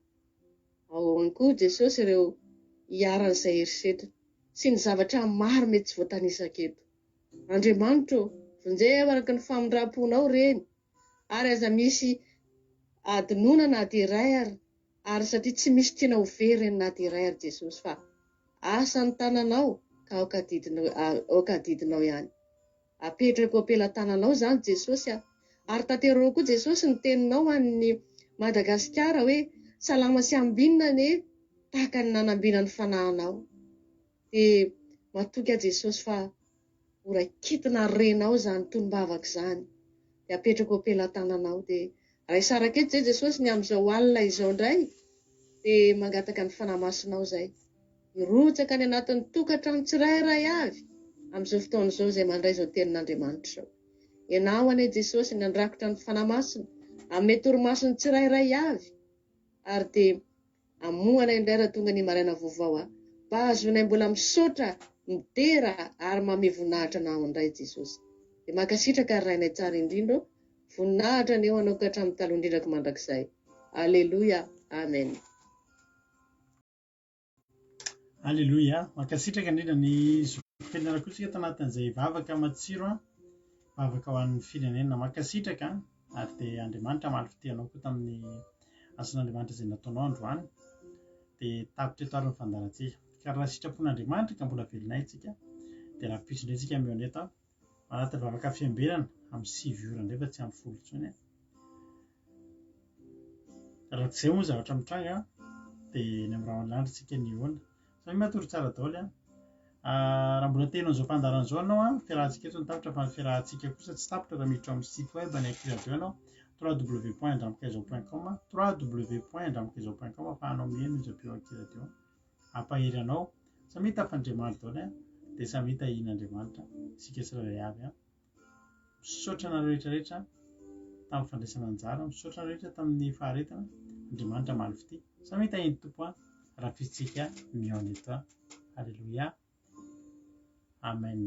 Ao ihany koa Jesosy ireo hiaran'izay herisetra sy ny zavatra maro mety tsy voatanisaka eto. Andriamanitra vonjeo araka ny famindram-ponao reny, ary aza misy adinoana na dia iray ary satria tsy misy tiana ho very na dia iray ary Jesosy, fa asa ny tananao ka aoka didinao ihany. Apetrako ampelantananao izany Jesosy, ary tanterao koa Jesosy ny teninao an'ny Madagasikara hoe salama sy ambinina anie tahaka ny nanambina ny fanahinao. Dia matoky Jesosy fa horakitina renao izany tonom-bavaka izany, dia apetrako ampelantananao. Dia raha saraka eto izay Jesosy ny amin'izao alina izao indray, dia mangataka ny fanamasinao izay hirotsaka any anatin'ny tokantrano tsirairay avy amin'izao fotoana izao izay mandray izao tenin'Andriamanitra izao. Ianao anie Jesosy ny andrakotra ny fanamasina amin'ny torimasony tsirairay avy, ary dia amohana indray raha tonga ny maraina vaovao mba azonay mbola misaotra, midera ary manome voninahitra anao indray Jesosy. Dia mankasitraka ny rainay tsara indrindra, voninahitra ny eo anao ka hatramin'ny taloha indrindrako mandrakizay. Aleluia, amen. Aleluia, mankasitraka indrindra ny zokifelana koa isika tanatin'izay vavaka matsiro, vavaka ho an'ny firenena. Mankasitraka ary dia Andriamanitra malifity anao koa tamin'ny asan'Andriamanitra izay nataonao androany, dia tapitra eto ary ny fandarantsika. Ka raha sitrapon'Andriamanitra ka mbola velonay isika, dia raha pitso indray isika amin'ny eto manatitra vavaka fiambenana amin'ny 9 ora indray fa tsy amin'ny 10 intsony. Raha tsy izay moa zavatra mitranga dia ny amin'ny rahalandry isika ny hoana. Samy matory tsara daholo raha mbola tenao izao fandarana izao anao fiarahantsika eto ny tapitra, fa ny fiarahantsika kosa tsy tapitra raha miditra amin'ny site web any Active ianao www.andramokaizo.com www.andramokaizo.com afahanao mihaino izao radio ampahery anao samy hita Andriamanitra daholo dia samy hita in'Andriamanitra isika tsirairay avy. Misaotra anareo rehetrarehetra tamin'ny fandraisana anjara, misaotra anareo rehetra tamin'ny faharetana. Andriamanitra malifity, samy hita iny tompo raha fitsika mihaona eto. Aleluia, amen.